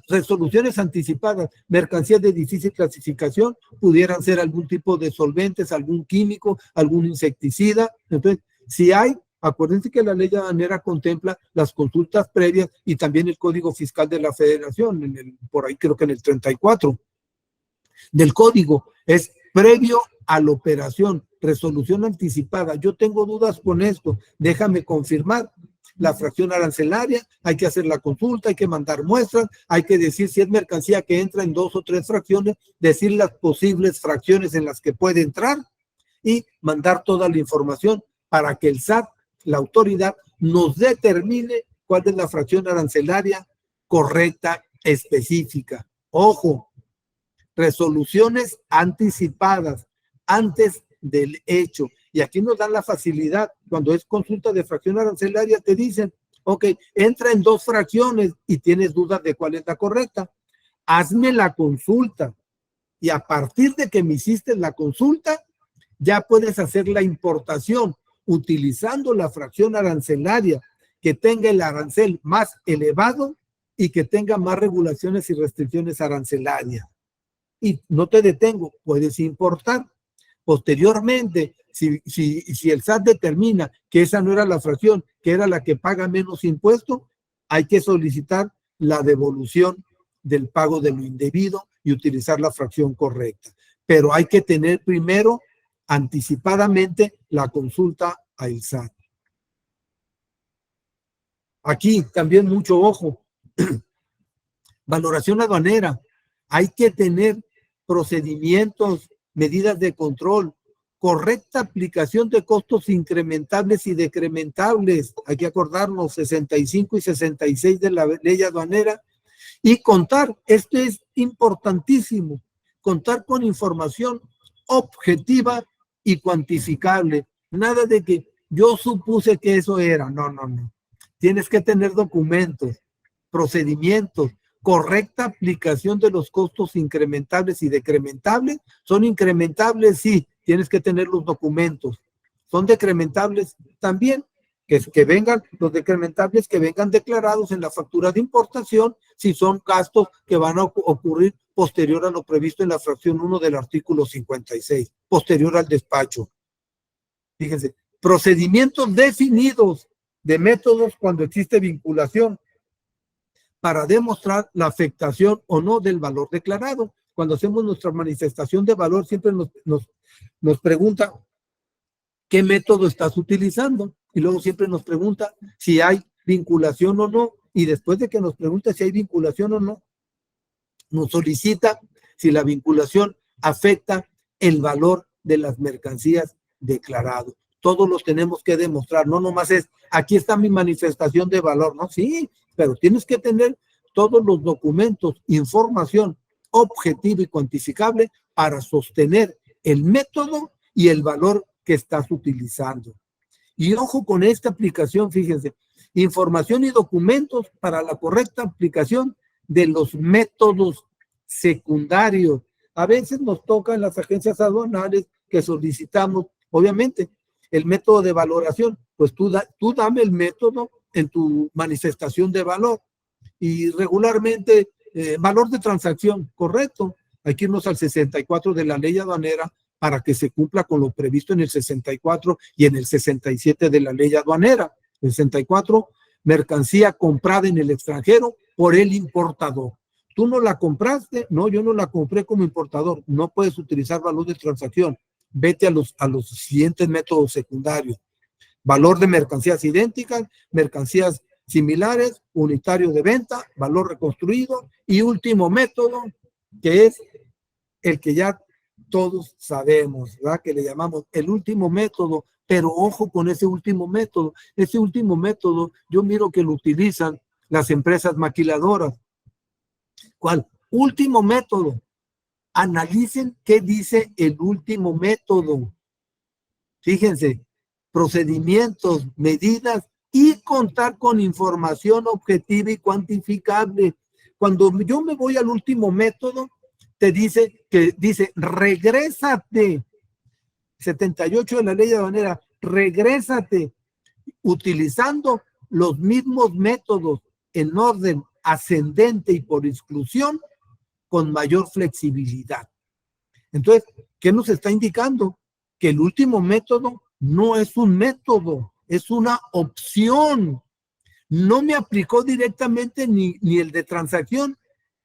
Resoluciones anticipadas, mercancías de difícil clasificación, pudieran ser algún tipo de solventes, algún químico, algún insecticida. Entonces, si hay, acuérdense que la ley aduanera contempla las consultas previas y también el Código Fiscal de la Federación, por ahí creo que en el 34 del Código, es previo a la operación, resolución anticipada. Yo tengo dudas con esto, déjame confirmar la fracción arancelaria, hay que hacer la consulta, hay que mandar muestras, hay que decir si es mercancía que entra en 2 o 3 fracciones, decir las posibles fracciones en las que puede entrar y mandar toda la información para que el SAT, la autoridad, nos determine cuál es la fracción arancelaria correcta, específica. Ojo, resoluciones anticipadas antes del hecho. Y aquí nos dan la facilidad, cuando es consulta de fracción arancelaria, te dicen, ok, entra en 2 fracciones y tienes dudas de cuál es la correcta. Hazme la consulta y a partir de que me hiciste la consulta, ya puedes hacer la importación utilizando la fracción arancelaria que tenga el arancel más elevado y que tenga más regulaciones y restricciones arancelarias. Y no te detengo, puedes importar. Posteriormente, si el SAT determina que esa no era la fracción, que era la que paga menos impuesto, hay que solicitar la devolución del pago de lo indebido y utilizar la fracción correcta. Pero hay que tener primero anticipadamente la consulta al SAT. Aquí también mucho ojo. Valoración aduanera. Hay que tener procedimientos, medidas de control, correcta aplicación de costos incrementables y decrementables. Hay que acordarnos 65 y 66 de la ley aduanera y contar, esto es importantísimo, contar con información objetiva y cuantificable. Nada de que yo supuse que eso era, no. Tienes que tener documentos, procedimientos, correcta aplicación de los costos incrementables y decrementables. Son incrementables, sí, tienes que tener los documentos. Son decrementables también, que vengan los decrementables, que vengan declarados en la factura de importación, si son gastos que van a ocurrir posterior a lo previsto en la fracción 1 del artículo 56, posterior al despacho. Fíjense, procedimientos definidos de métodos cuando existe vinculación para demostrar la afectación o no del valor declarado. Cuando hacemos nuestra manifestación de valor, siempre nos pregunta qué método estás utilizando y luego siempre nos pregunta si hay vinculación o no, y después de que nos pregunta si hay vinculación o no, nos solicita si la vinculación afecta el valor de las mercancías declarado. Todos los tenemos que demostrar, no nomás es, aquí está mi manifestación de valor, ¿no? Sí, pero tienes que tener todos los documentos, información objetiva y cuantificable para sostener el método y el valor que estás utilizando. Y ojo con esta aplicación, fíjense, información y documentos para la correcta aplicación de los métodos secundarios. A veces nos toca en las agencias aduanales que solicitamos, obviamente, el método de valoración, pues tú dame el método en tu manifestación de valor y regularmente valor de transacción, correcto. Hay que irnos al 64 de la ley aduanera para que se cumpla con lo previsto en el 64 y en el 67 de la ley aduanera. El 64, mercancía comprada en el extranjero por el importador. ¿Tú no la compraste? No, yo no la compré como importador. No puedes utilizar valor de transacción. Vete a los siguientes métodos secundarios. Valor de mercancías idénticas, mercancías similares, unitario de venta, valor reconstruido y último método, que es el que ya todos sabemos, ¿verdad? Que le llamamos el último método, pero ojo con ese último método. Ese último método, yo miro que lo utilizan las empresas maquiladoras. ¿Cuál? Último método. Analicen qué dice el último método. Fíjense, procedimientos, medidas y contar con información objetiva y cuantificable. Cuando yo me voy al último método, te dice regrésate. 78 de la ley aduanera, regrésate utilizando los mismos métodos en orden ascendente y por exclusión con mayor flexibilidad. Entonces, ¿qué nos está indicando? Que el último método no es un método, es una opción. No me aplicó directamente ni el de transacción,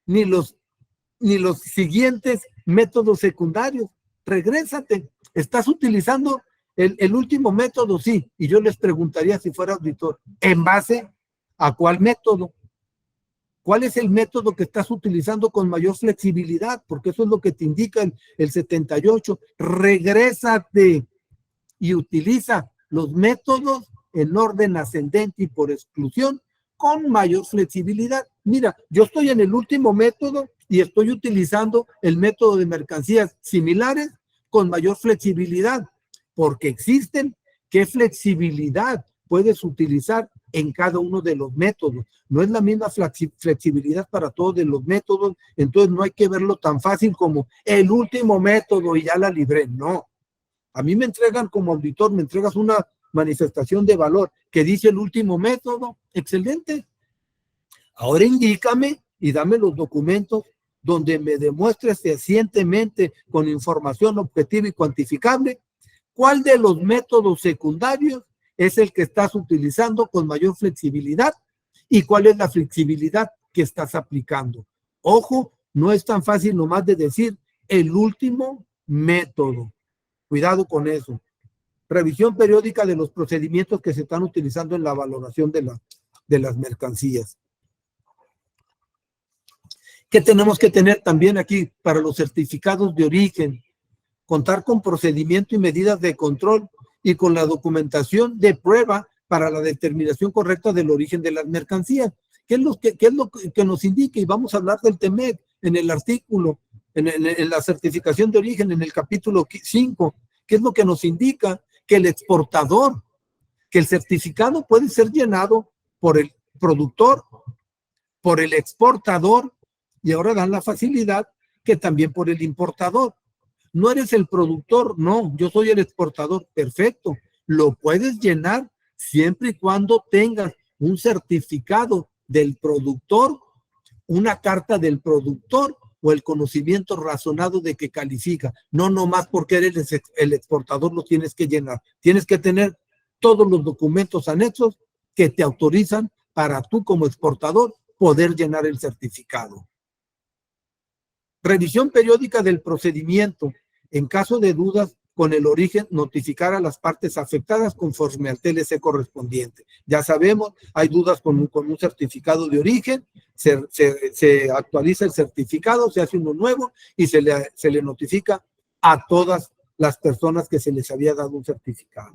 ni los siguientes métodos secundarios. Regrésate. ¿Estás utilizando el último método? Sí. Y yo les preguntaría si fuera auditor, ¿en base a cuál método? ¿Cuál es el método que estás utilizando con mayor flexibilidad? Porque eso es lo que te indica el 78. Regrésate y utiliza los métodos en orden ascendente y por exclusión con mayor flexibilidad. Mira, yo estoy en el último método y estoy utilizando el método de mercancías similares con mayor flexibilidad, porque existen. ¿Qué flexibilidad puedes utilizar en cada uno de los métodos? No es la misma flexibilidad para todos de los métodos, entonces no hay que verlo tan fácil como el último método y ya la libré. No. A mí me entregan como auditor, me entregas una manifestación de valor que dice el último método, excelente. Ahora indícame y dame los documentos donde me demuestres fehacientemente con información objetiva y cuantificable cuál de los métodos secundarios es el que estás utilizando con mayor flexibilidad y cuál es la flexibilidad que estás aplicando. Ojo, no es tan fácil nomás de decir el último método. Cuidado con eso. Revisión periódica de los procedimientos que se están utilizando en la valoración de las mercancías. ¿Qué tenemos que tener también aquí para los certificados de origen? Contar con procedimiento y medidas de control y con la documentación de prueba para la determinación correcta del origen de las mercancías. ¿Qué es lo que nos indica? Y vamos a hablar del TEMEC en el artículo, en la certificación de origen, en el capítulo 5. ¿Qué es lo que nos indica? Que el exportador, que el certificado puede ser llenado por el productor, por el exportador, y ahora dan la facilidad que también por el importador. No eres el productor, no, yo soy el exportador, perfecto. Lo puedes llenar siempre y cuando tengas un certificado del productor, una carta del productor o el conocimiento razonado de que califica. No nomás porque eres el exportador lo tienes que llenar. Tienes que tener todos los documentos anexos que te autorizan para tú como exportador poder llenar el certificado. Revisión periódica del procedimiento. En caso de dudas con el origen, notificar a las partes afectadas conforme al TLC correspondiente. Ya sabemos, hay dudas con un certificado de origen, se actualiza el certificado, se hace uno nuevo y se le notifica a todas las personas que se les había dado un certificado.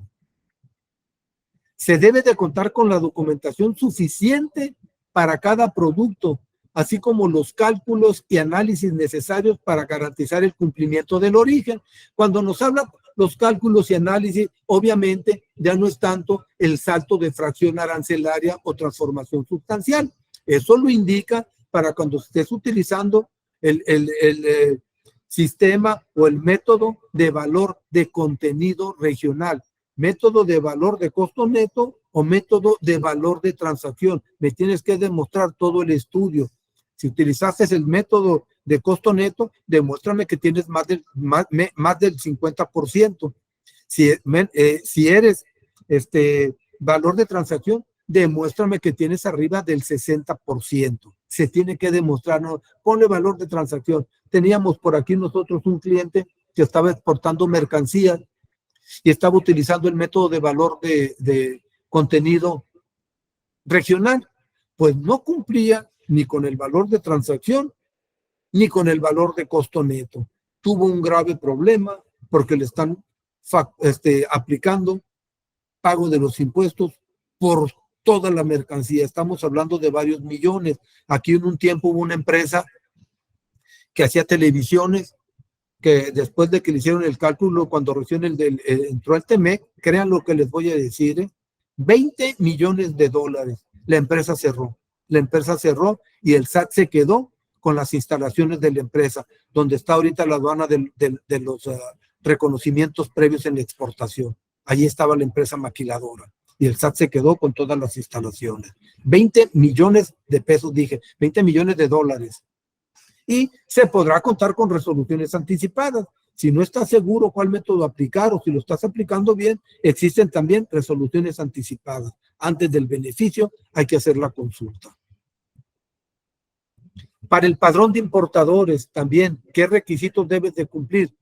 Se debe de contar con la documentación suficiente para cada producto, así como los cálculos y análisis necesarios para garantizar el cumplimiento del origen. Cuando nos habla los cálculos y análisis, obviamente ya no es tanto el salto de fracción arancelaria o transformación sustancial. Eso lo indica para cuando estés utilizando el sistema o el método de valor de contenido regional, método de valor de costo neto o método de valor de transacción. Me tienes que demostrar todo el estudio. Si utilizaste el método de costo neto, demuéstrame que tienes más del 50%. Si eres valor de transacción, demuéstrame que tienes arriba del 60%. Se tiene que demostrar, no, ponle valor de transacción. Teníamos por aquí nosotros un cliente que estaba exportando mercancías y estaba utilizando el método de valor de contenido regional. Pues no cumplía ni con el valor de transacción ni con el valor de costo neto. Tuvo un grave problema porque le están aplicando pago de los impuestos por toda la mercancía. Estamos hablando de varios millones. Aquí en un tiempo hubo una empresa que hacía televisiones, que después de que le hicieron el cálculo, cuando recién entró el TEMEC, crean lo que les voy a decir, 20 millones de dólares. La empresa cerró y el SAT se quedó con las instalaciones de la empresa, donde está ahorita la aduana de los reconocimientos previos en la exportación. Allí estaba la empresa maquiladora y el SAT se quedó con todas las instalaciones. 20 millones de pesos, dije, 20 millones de dólares. Y se podrá contar con resoluciones anticipadas. Si no estás seguro cuál método aplicar o si lo estás aplicando bien, existen también resoluciones anticipadas. Antes del beneficio hay que hacer la consulta. Para el padrón de importadores también, ¿qué requisitos debes de cumplir?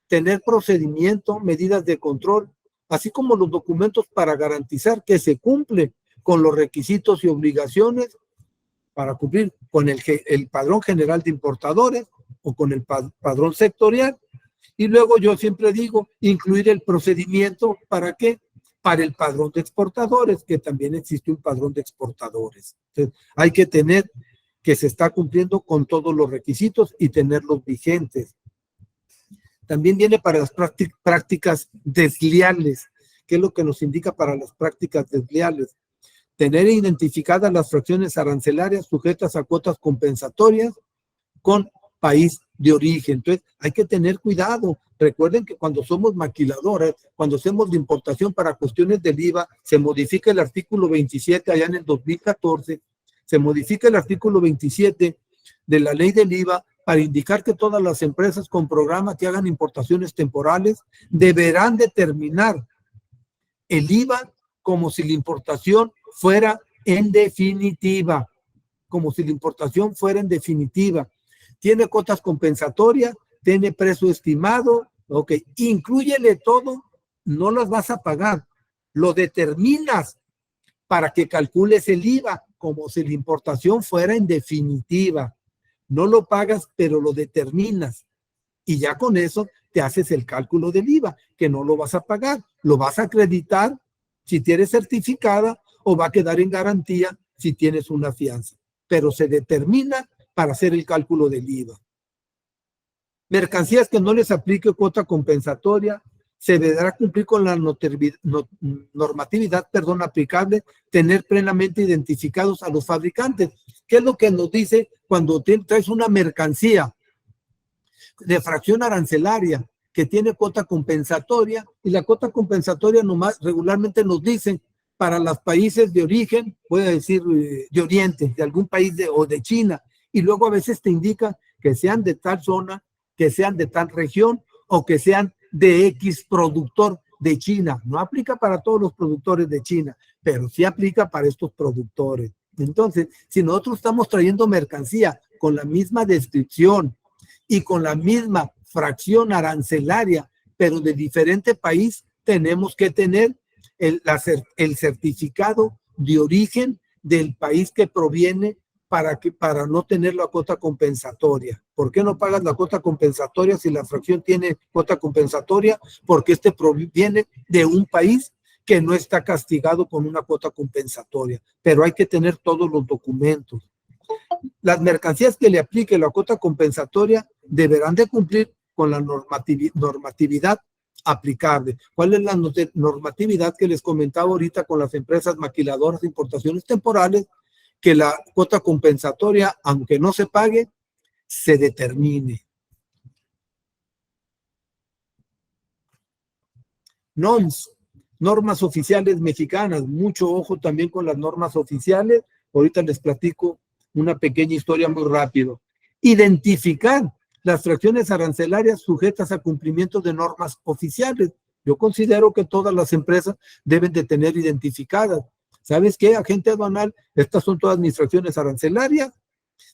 Tener procedimiento, medidas de control, así como los documentos para garantizar que se cumple con los requisitos y obligaciones para cumplir con el padrón general de importadores o con el padrón sectorial. Y luego yo siempre digo, incluir el procedimiento, ¿para qué? Para el padrón de exportadores, que también existe un padrón de exportadores. Entonces, hay que tener que se está cumpliendo con todos los requisitos y tenerlos vigentes. También viene para las prácticas desleales. ¿Qué es lo que nos indica para las prácticas desleales? Tener identificadas las fracciones arancelarias sujetas a cuotas compensatorias con país de origen. Entonces, hay que tener cuidado. Recuerden que cuando somos maquiladores, cuando hacemos de importación para cuestiones del IVA, se modifica el artículo 27 allá en el 2014, se modifica el artículo 27 de la ley del IVA para indicar que todas las empresas con programa que hagan importaciones temporales deberán determinar el IVA como si la importación fuera en definitiva, como si la importación fuera en definitiva. Tiene cuotas compensatorias, tiene precio estimado, ok, inclúyele todo, no las vas a pagar, lo determinas para que calcules el IVA como si la importación fuera en definitiva. No lo pagas, pero lo determinas. Y ya con eso te haces el cálculo del IVA, que no lo vas a pagar, lo vas a acreditar si tienes certificada o va a quedar en garantía si tienes una fianza. Pero se determina para hacer el cálculo del IVA. Mercancías que no les aplique cuota compensatoria, se deberá cumplir con la normatividad aplicable, tener plenamente identificados a los fabricantes. ¿Qué es lo que nos dice cuando traes una mercancía de fracción arancelaria que tiene cuota compensatoria? Y la cuota compensatoria nomás regularmente nos dicen para los países de origen, voy a decir de Oriente, de algún país o de China, y luego a veces te indica que sean de tal zona, que sean de tal región o que sean de X productor de China. No aplica para todos los productores de China, pero sí aplica para estos productores. Entonces, si nosotros estamos trayendo mercancía con la misma descripción y con la misma fracción arancelaria, pero de diferente país, tenemos que tener el certificado de origen del país que proviene para no tener la cuota compensatoria. ¿Por qué no pagas la cuota compensatoria si la fracción tiene cuota compensatoria? Porque proviene de un país que no está castigado con una cuota compensatoria, pero hay que tener todos los documentos. Las mercancías que le aplique la cuota compensatoria deberán de cumplir con la normatividad aplicable. ¿Cuál es la normatividad que les comentaba ahorita con las empresas maquiladoras de importaciones temporales? Que la cuota compensatoria, aunque no se pague, se determine. NOMS, normas oficiales mexicanas. Mucho ojo también con las normas oficiales. Ahorita les platico una pequeña historia muy rápido. Identificar las fracciones arancelarias sujetas a cumplimiento de normas oficiales. Yo considero que todas las empresas deben de tener identificadas. ¿Sabes qué, agente aduanal? Estas son todas mis fracciones arancelarias.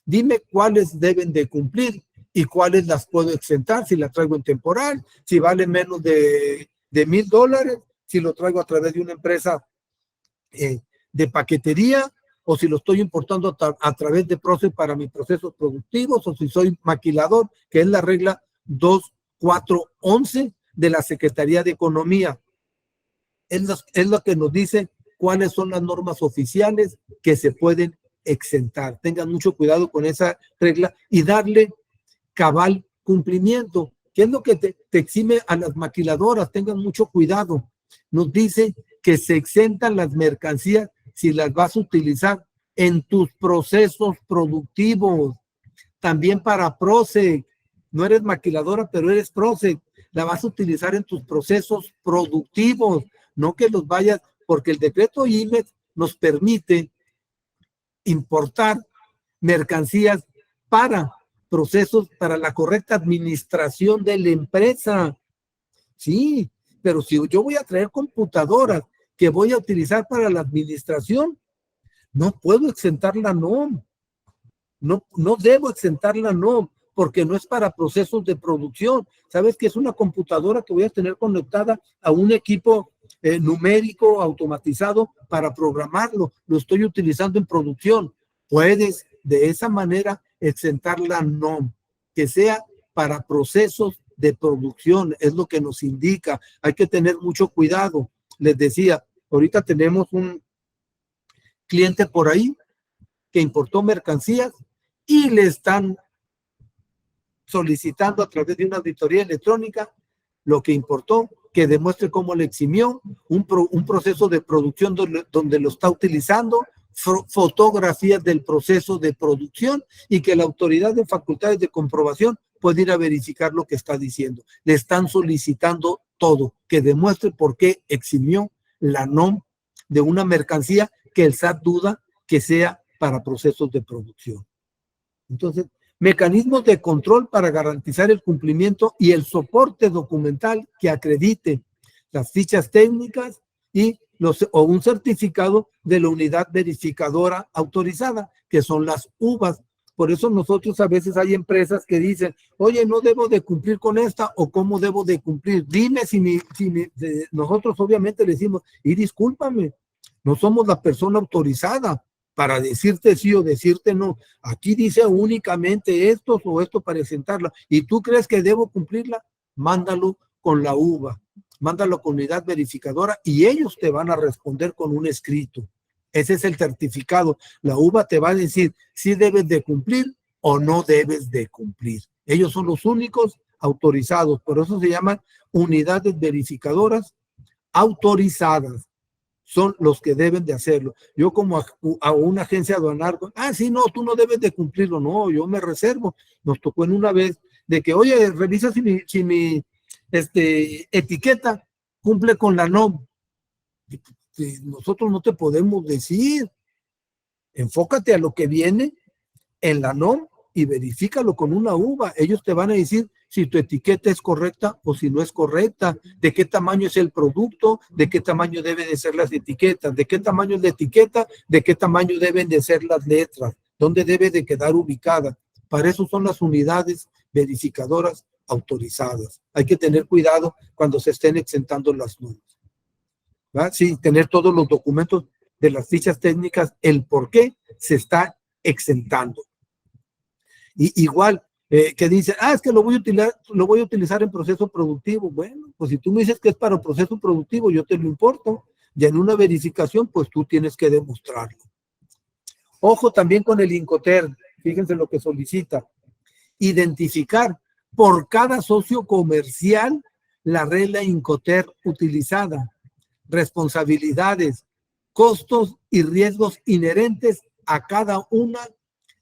Dime cuáles deben de cumplir y cuáles las puedo exentar, si las traigo en temporal, si vale menos de $1,000, si lo traigo a través de una empresa de paquetería, o si lo estoy importando a través de Proce para mis procesos productivos, o si soy maquilador, que es la regla 2411 de la Secretaría de Economía. Es lo que nos dice cuáles son las normas oficiales que se pueden exentar. Tengan mucho cuidado con esa regla y darle cabal cumplimiento. ¿Qué es lo que te exime a las maquiladoras? Tengan mucho cuidado. Nos dice que se exentan las mercancías si las vas a utilizar en tus procesos productivos. También para Proce. No eres maquiladora, pero eres Proce. La vas a utilizar en tus procesos productivos. No que los vayas, porque el decreto IMEX nos permite importar mercancías para procesos, para la correcta administración de la empresa. Sí, pero si yo voy a traer computadoras que voy a utilizar para la administración, no puedo exentar la NOM. No debo exentar la NOM porque no es para procesos de producción. ¿Sabes que es una computadora que voy a tener conectada a un equipo numérico automatizado para programarlo? Lo estoy utilizando en producción. Puedes de esa manera exentar la NOM, que sea para procesos de producción, es lo que nos indica. Hay que tener mucho cuidado. Les decía, ahorita tenemos un cliente por ahí que importó mercancías y le están solicitando a través de una auditoría electrónica lo que importó, que demuestre cómo le eximió, un proceso de producción donde lo está utilizando, fotografías del proceso de producción y que la autoridad de facultades de comprobación puede ir a verificar lo que está diciendo. Le están solicitando todo, que demuestre por qué eximió la NOM de una mercancía que el SAT duda que sea para procesos de producción. Entonces, mecanismos de control para garantizar el cumplimiento y el soporte documental que acredite las fichas técnicas o un certificado de la unidad verificadora autorizada, que son las UVAs. Por eso nosotros a veces hay empresas que dicen, oye, no debo de cumplir con esta, o cómo debo de cumplir. Dime nosotros obviamente le decimos, y discúlpame, no somos la persona autorizada para decirte sí o decirte no. Aquí dice únicamente esto o esto para presentarla. ¿Y tú crees que debo cumplirla? Mándalo con la UVA, mándalo con unidad verificadora y ellos te van a responder con un escrito. Ese es el certificado. La UVA te va a decir si debes de cumplir o no debes de cumplir. Ellos son los únicos autorizados. Por eso se llaman unidades verificadoras autorizadas. Son los que deben de hacerlo. Yo como a una agencia aduanal, sí, no, tú no debes de cumplirlo. No, yo me reservo. Nos tocó en una vez de que, oye, revisa si mi etiqueta cumple con la NOM. Nosotros no te podemos decir. Enfócate a lo que viene en la NOM y verifícalo con una UVA. Ellos te van a decir si tu etiqueta es correcta o si no es correcta, de qué tamaño es el producto, de qué tamaño deben de ser las etiquetas, de qué tamaño es la etiqueta, de qué tamaño deben de ser las letras, dónde debe de quedar ubicada. Para eso son las unidades verificadoras autorizadas. Hay que tener cuidado cuando se estén exentando las normas. ¿Va? Sí, tener todos los documentos de las fichas técnicas, el por qué se está exentando. Y igual, que dice, es que lo voy a utilizar en proceso productivo. Bueno, pues si tú me dices que es para proceso productivo, yo te lo importo. Y en una verificación, pues tú tienes que demostrarlo. Ojo también con el Incoterm. fíjense lo que solicita. Identificar por cada socio comercial la regla Incoterm utilizada, responsabilidades, costos y riesgos inherentes a cada una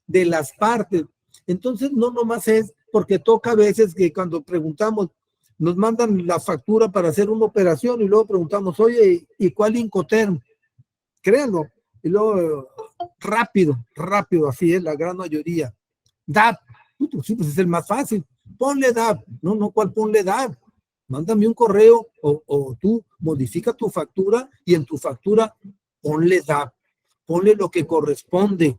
de las partes. Entonces, no nomás es porque toca a veces que cuando preguntamos, nos mandan la factura para hacer una operación y luego preguntamos, oye, ¿y cuál Incoterm? Créanlo. Y luego, rápido, así es la gran mayoría. DAP, sí, pues es el más fácil. Ponle DAP. No, ¿cuál ponle DAP? Mándame un correo o tú modifica tu factura y en tu factura ponle DAP. Ponle lo que corresponde.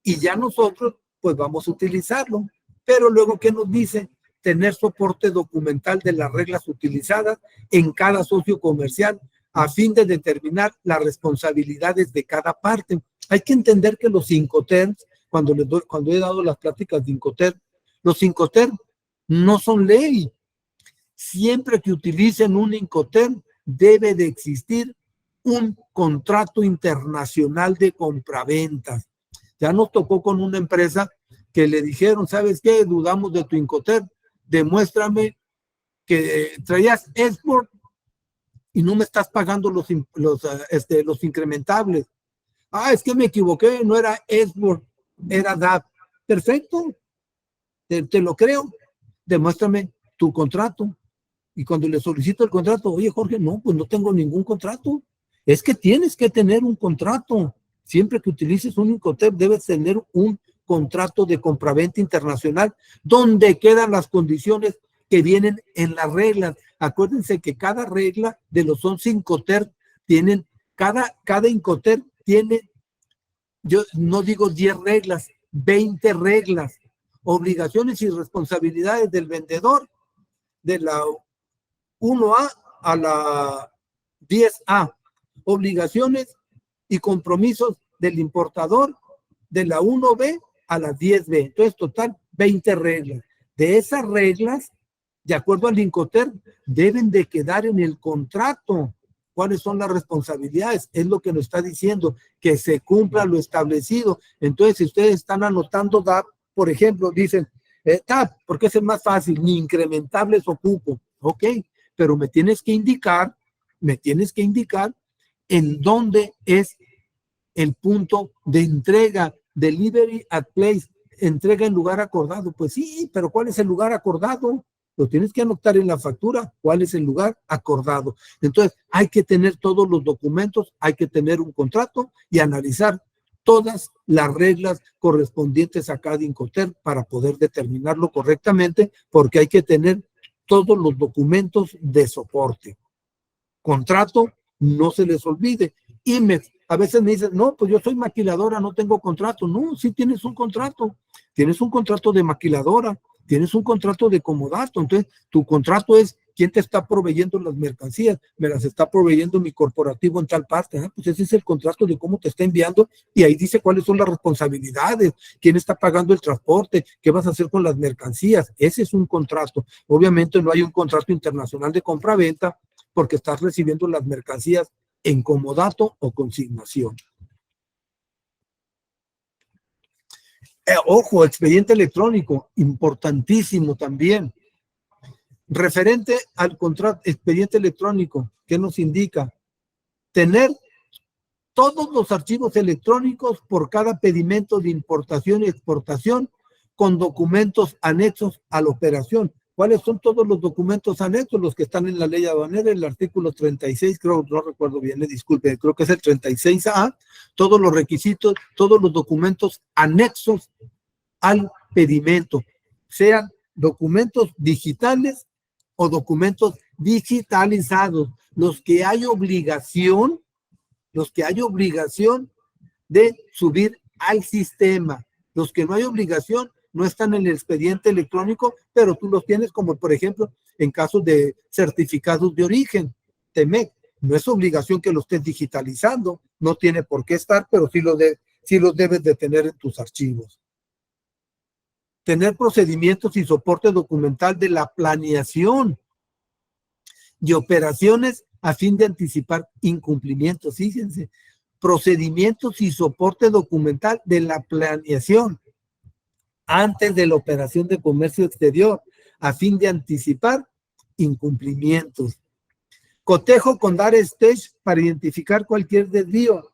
Y ya nosotros, pues vamos a utilizarlo. Pero luego, ¿qué nos dice? Tener soporte documental de las reglas utilizadas en cada socio comercial a fin de determinar las responsabilidades de cada parte. Hay que entender que los Incoterms, cuando he dado las pláticas de Incoterm, los Incoterm no son ley. Siempre que utilicen un Incoterm, debe de existir un contrato internacional de compraventas. Ya nos tocó con una empresa que le dijeron, ¿sabes qué? Dudamos de tu Incoterm, demuéstrame que traías export y no me estás pagando los incrementables. Es que me equivoqué, no era export, era DAP. Perfecto, te lo creo, demuéstrame tu contrato. Y cuando le solicito el contrato, oye Jorge, no, pues no tengo ningún contrato. Es que tienes que tener un contrato. Siempre que utilices un Incoterm, debes tener un contrato de compraventa internacional donde quedan las condiciones que vienen en las reglas. Acuérdense que cada regla de los 11 Incoterm tienen, cada Incoterm tiene, yo no digo 10 reglas, 20 reglas, obligaciones y responsabilidades del vendedor, de la 1A a la 10A, obligaciones y compromisos del importador de la 1B a la 10B. Entonces, total, 20 reglas. De esas reglas, de acuerdo al Incoterm, deben de quedar en el contrato. ¿Cuáles son las responsabilidades? Es lo que nos está diciendo, que se cumpla lo establecido. Entonces, si ustedes están anotando DAP, por ejemplo, dicen, DAP, porque es el más fácil, ni incrementables o cupo. Ok, pero me tienes que indicar en dónde es el punto de entrega, delivery at place, entrega en lugar acordado. Pues sí, pero ¿cuál es el lugar acordado? Lo tienes que anotar en la factura, ¿cuál es el lugar acordado? Entonces, hay que tener todos los documentos, hay que tener un contrato y analizar todas las reglas correspondientes a cada Incoterm para poder determinarlo correctamente, porque hay que tener todos los documentos de soporte. Contrato, no se les olvide. A veces me dicen, no, pues yo soy maquiladora, no tengo contrato. No, sí tienes un contrato de maquiladora, tienes un contrato de comodato. Entonces, tu contrato es quién te está proveyendo las mercancías, me las está proveyendo mi corporativo en tal parte. Pues ese es el contrato de cómo te está enviando y ahí dice cuáles son las responsabilidades, quién está pagando el transporte, qué vas a hacer con las mercancías. Ese es un contrato. Obviamente no hay un contrato internacional de compra-venta porque estás recibiendo las mercancías en comodato o consignación. Ojo, expediente electrónico, importantísimo también. Referente al contrato, expediente electrónico, ¿qué nos indica? Tener todos los archivos electrónicos por cada pedimento de importación y exportación con documentos anexos a la operación. ¿Cuáles son todos los documentos anexos? Los que están en la ley aduanera, el artículo 36, creo, no recuerdo bien, disculpe, creo que es el 36A, todos los requisitos, todos los documentos anexos al pedimento, sean documentos digitales o documentos digitalizados, los que hay obligación de subir al sistema. Los que no hay obligación no están en el expediente electrónico, pero tú los tienes, como por ejemplo en casos de certificados de origen, TEMEC. No es obligación que lo estés digitalizando, no tiene por qué estar, pero sí los debes de tener en tus archivos. Tener procedimientos y soporte documental de la planeación y operaciones a fin de anticipar incumplimientos. Fíjense, procedimientos y soporte documental de la planeación. antes de la operación de comercio exterior, a fin de anticipar incumplimientos. Cotejo con dar stage para identificar cualquier desvío.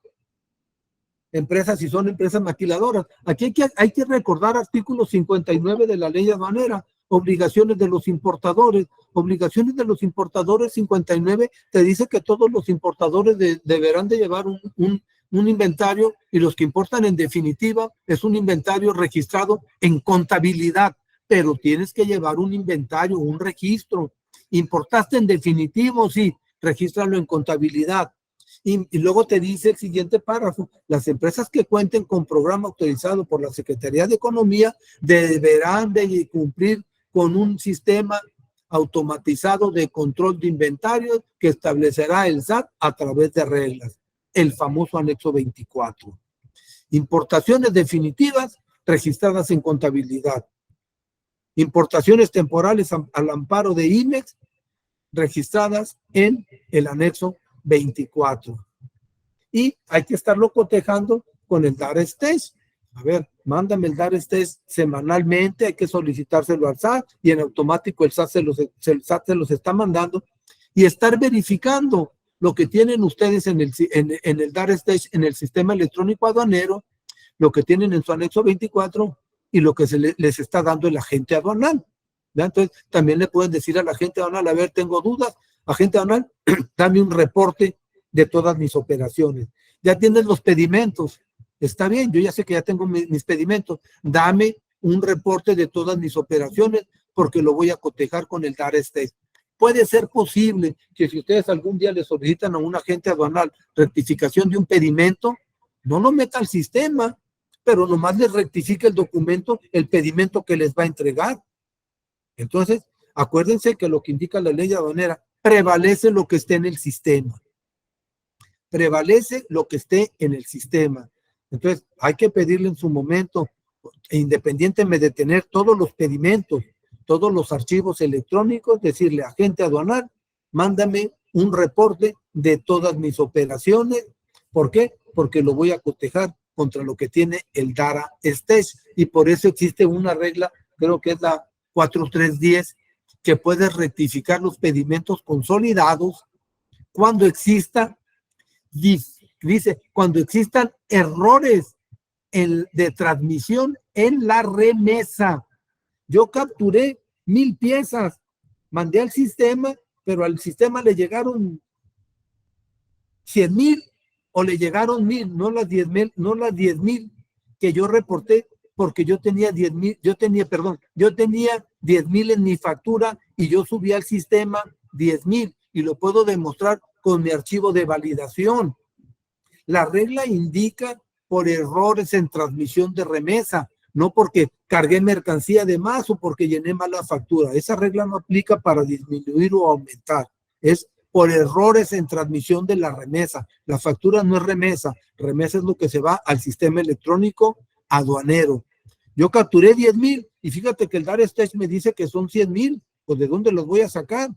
Empresas, si son empresas maquiladoras. Aquí hay que recordar artículo 59 de la ley aduanera, obligaciones de los importadores. Obligaciones de los importadores 59 te dice que todos los importadores deberán de llevar un inventario, y los que importan en definitiva es un inventario registrado en contabilidad, pero tienes que llevar un inventario, un registro. ¿Importaste en definitivo? Sí, regístralo en contabilidad. Y luego te dice el siguiente párrafo: las empresas que cuenten con programa autorizado por la Secretaría de Economía deberán de cumplir con un sistema automatizado de control de inventarios que establecerá el SAT a través de reglas, el famoso anexo 24. Importaciones definitivas registradas en contabilidad. Importaciones temporales al amparo de IMEX registradas en el anexo 24. Y hay que estarlo cotejando con el DAR stage. A ver, mándame el DAR stage semanalmente, hay que solicitárselo al SAT y en automático el SAT se los está mandando, y estar verificando lo que tienen ustedes en el DAR stage, en el sistema electrónico aduanero, lo que tienen en su anexo 24 y lo que les está dando el agente aduanal. ¿Ya? Entonces, también le pueden decir al agente aduanal: a ver, tengo dudas, agente aduanal, dame un reporte de todas mis operaciones. Ya tienes los pedimentos, está bien, yo ya sé que ya tengo mis pedimentos, dame un reporte de todas mis operaciones porque lo voy a cotejar con el DAR stage. Puede ser posible que si ustedes algún día le solicitan a un agente aduanal rectificación de un pedimento, no lo meta al sistema, pero nomás les rectifique el documento, el pedimento que les va a entregar. Entonces, acuérdense que lo que indica la ley aduanera, prevalece lo que esté en el sistema. Prevalece lo que esté en el sistema. Entonces, hay que pedirle en su momento, independientemente de tener todos los pedimentos, todos los archivos electrónicos, decirle: agente aduanal, mándame un reporte de todas mis operaciones. ¿Por qué? Porque lo voy a cotejar contra lo que tiene el DARA stage. Y por eso existe una regla, creo que es la 4310, que puede rectificar los pedimentos consolidados cuando exista, dice, cuando existan errores de transmisión en la remesa. Yo capturé 1000 piezas, mandé al sistema, pero al sistema le llegaron 100,000 o le llegaron 1000, no las 10,000 que yo reporté, porque yo tenía 10,000, yo tenía 10,000 en mi factura y yo subí al sistema 10,000 y lo puedo demostrar con mi archivo de validación. La regla indica por errores en transmisión de remesa, no porque cargué mercancía de más o porque llené mal la factura. Esa regla no aplica para disminuir o aumentar. Es por errores en transmisión de la remesa. La factura no es remesa. Remesa es lo que se va al sistema electrónico aduanero. Yo capturé 10,000 y fíjate que el DAR stage me dice que son 100,000. Pues ¿de dónde los voy a sacar?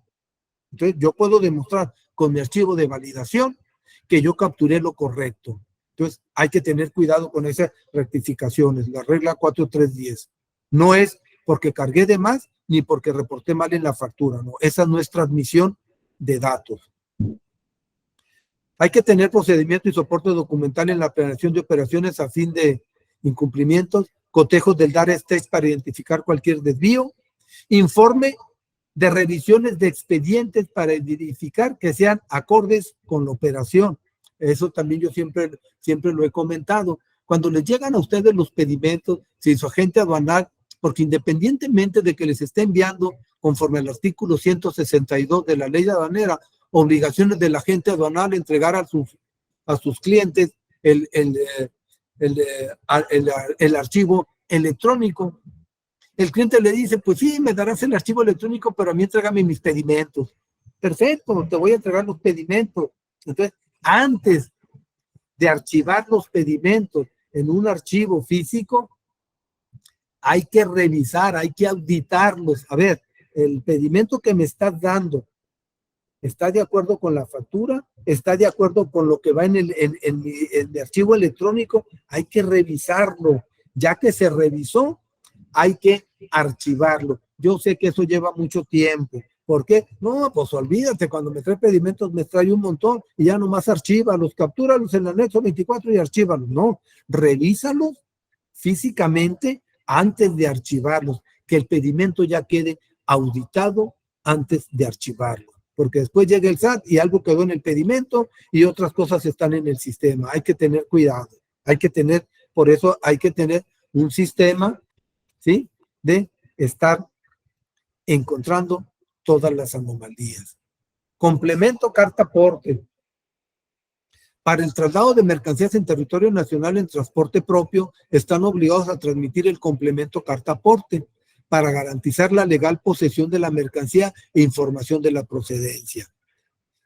Entonces yo puedo demostrar con mi archivo de validación que yo capturé lo correcto. Entonces hay que tener cuidado con esas rectificaciones. La regla 4310 no es porque cargué de más ni porque reporté mal en la factura. No, esa no es transmisión de datos. Hay que tener procedimiento y soporte documental en la planeación de operaciones a fin de incumplimientos, cotejos del DAR stage para identificar cualquier desvío, informe de revisiones de expedientes para verificar que sean acordes con la operación. Eso también yo siempre lo he comentado. Cuando les llegan a ustedes los pedimentos, si su agente aduanal, porque independientemente de que les esté enviando, conforme al artículo 162 de la ley aduanera, obligaciones del agente aduanal entregar a sus clientes el archivo electrónico. El cliente le dice: pues sí, me darás el archivo electrónico, pero a mí entrégame mis pedimentos. Perfecto, te voy a entregar los pedimentos. Entonces, antes de archivar los pedimentos en un archivo físico, hay que revisar, hay que auditarlos. A ver, el pedimento que me estás dando, ¿está de acuerdo con la factura? ¿Está de acuerdo con lo que va en mi archivo electrónico? Hay que revisarlo. Ya que se revisó, hay que archivarlo. Yo sé que eso lleva mucho tiempo. ¿Por qué? No, pues olvídate, cuando me trae pedimentos me trae un montón y ya nomás archívalos, captúralos en el anexo 24 y archívalos. No, revísalos físicamente antes de archivarlos, que el pedimento ya quede auditado antes de archivarlo, porque después llega el SAT y algo quedó en el pedimento y otras cosas están en el sistema. Hay que tener cuidado, por eso hay que tener un sistema, ¿sí?, de estar encontrando todas las anomalías. Complemento carta aporte. Para el traslado de mercancías en territorio nacional en transporte propio, están obligados a transmitir el complemento carta aporte para garantizar la legal posesión de la mercancía e información de la procedencia.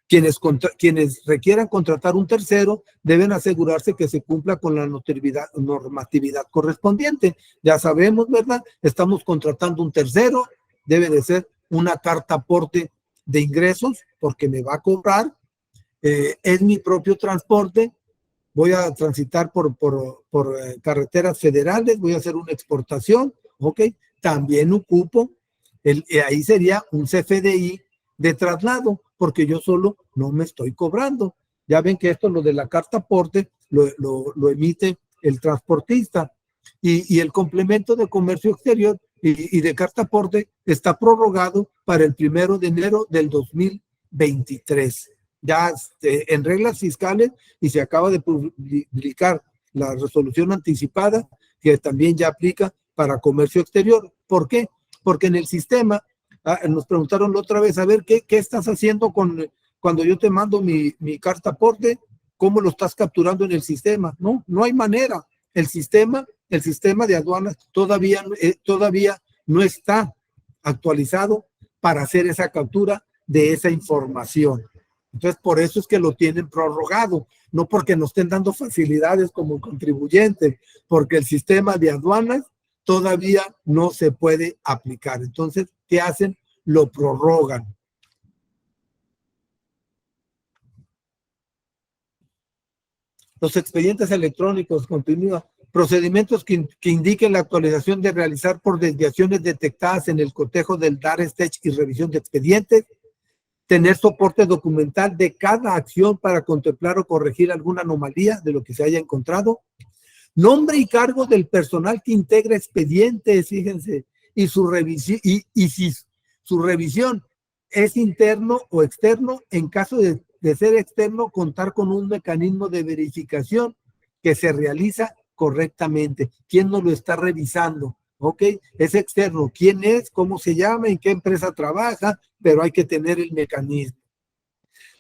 Quienes requieran contratar un tercero deben asegurarse que se cumpla con la normatividad correspondiente. Ya sabemos, ¿verdad? Estamos contratando un tercero, debe de ser una carta aporte de ingresos porque me va a cobrar, es mi propio transporte, voy a transitar por carreteras federales, voy a hacer una exportación, ok, también ocupo, ahí sería un CFDI de traslado, porque yo solo no me estoy cobrando. Ya ven que esto, lo de la carta aporte, lo emite el transportista, y el complemento de comercio exterior y de carta aporte está prorrogado para el 1 de enero del 2023. Ya en reglas fiscales, y se acaba de publicar la resolución anticipada que también ya aplica para comercio exterior. ¿Por qué? Porque en el sistema, nos preguntaron la otra vez, a ver, ¿qué estás haciendo cuando yo te mando mi carta aporte? ¿Cómo lo estás capturando en el sistema? No hay manera. El sistema de aduanas todavía no está actualizado para hacer esa captura de esa información. Entonces, por eso es que lo tienen prorrogado, no porque nos estén dando facilidades como contribuyentes, porque el sistema de aduanas todavía no se puede aplicar. Entonces, ¿qué hacen? Lo prorrogan. Los expedientes electrónicos, continúa. Procedimientos que indiquen la actualización de realizar por desviaciones detectadas en el cotejo del DARES-TECH y revisión de expedientes. Tener soporte documental de cada acción para contemplar o corregir alguna anomalía de lo que se haya encontrado. Nombre y cargo del personal que integra expedientes, fíjense, y su revisión, y si su revisión es interno o externo, en caso de ser externo, contar con un mecanismo de verificación que se realiza correctamente. ¿Quién nos lo está revisando? ¿Ok? Es externo. ¿Quién es? ¿Cómo se llama? ¿En qué empresa trabaja? Pero hay que tener el mecanismo.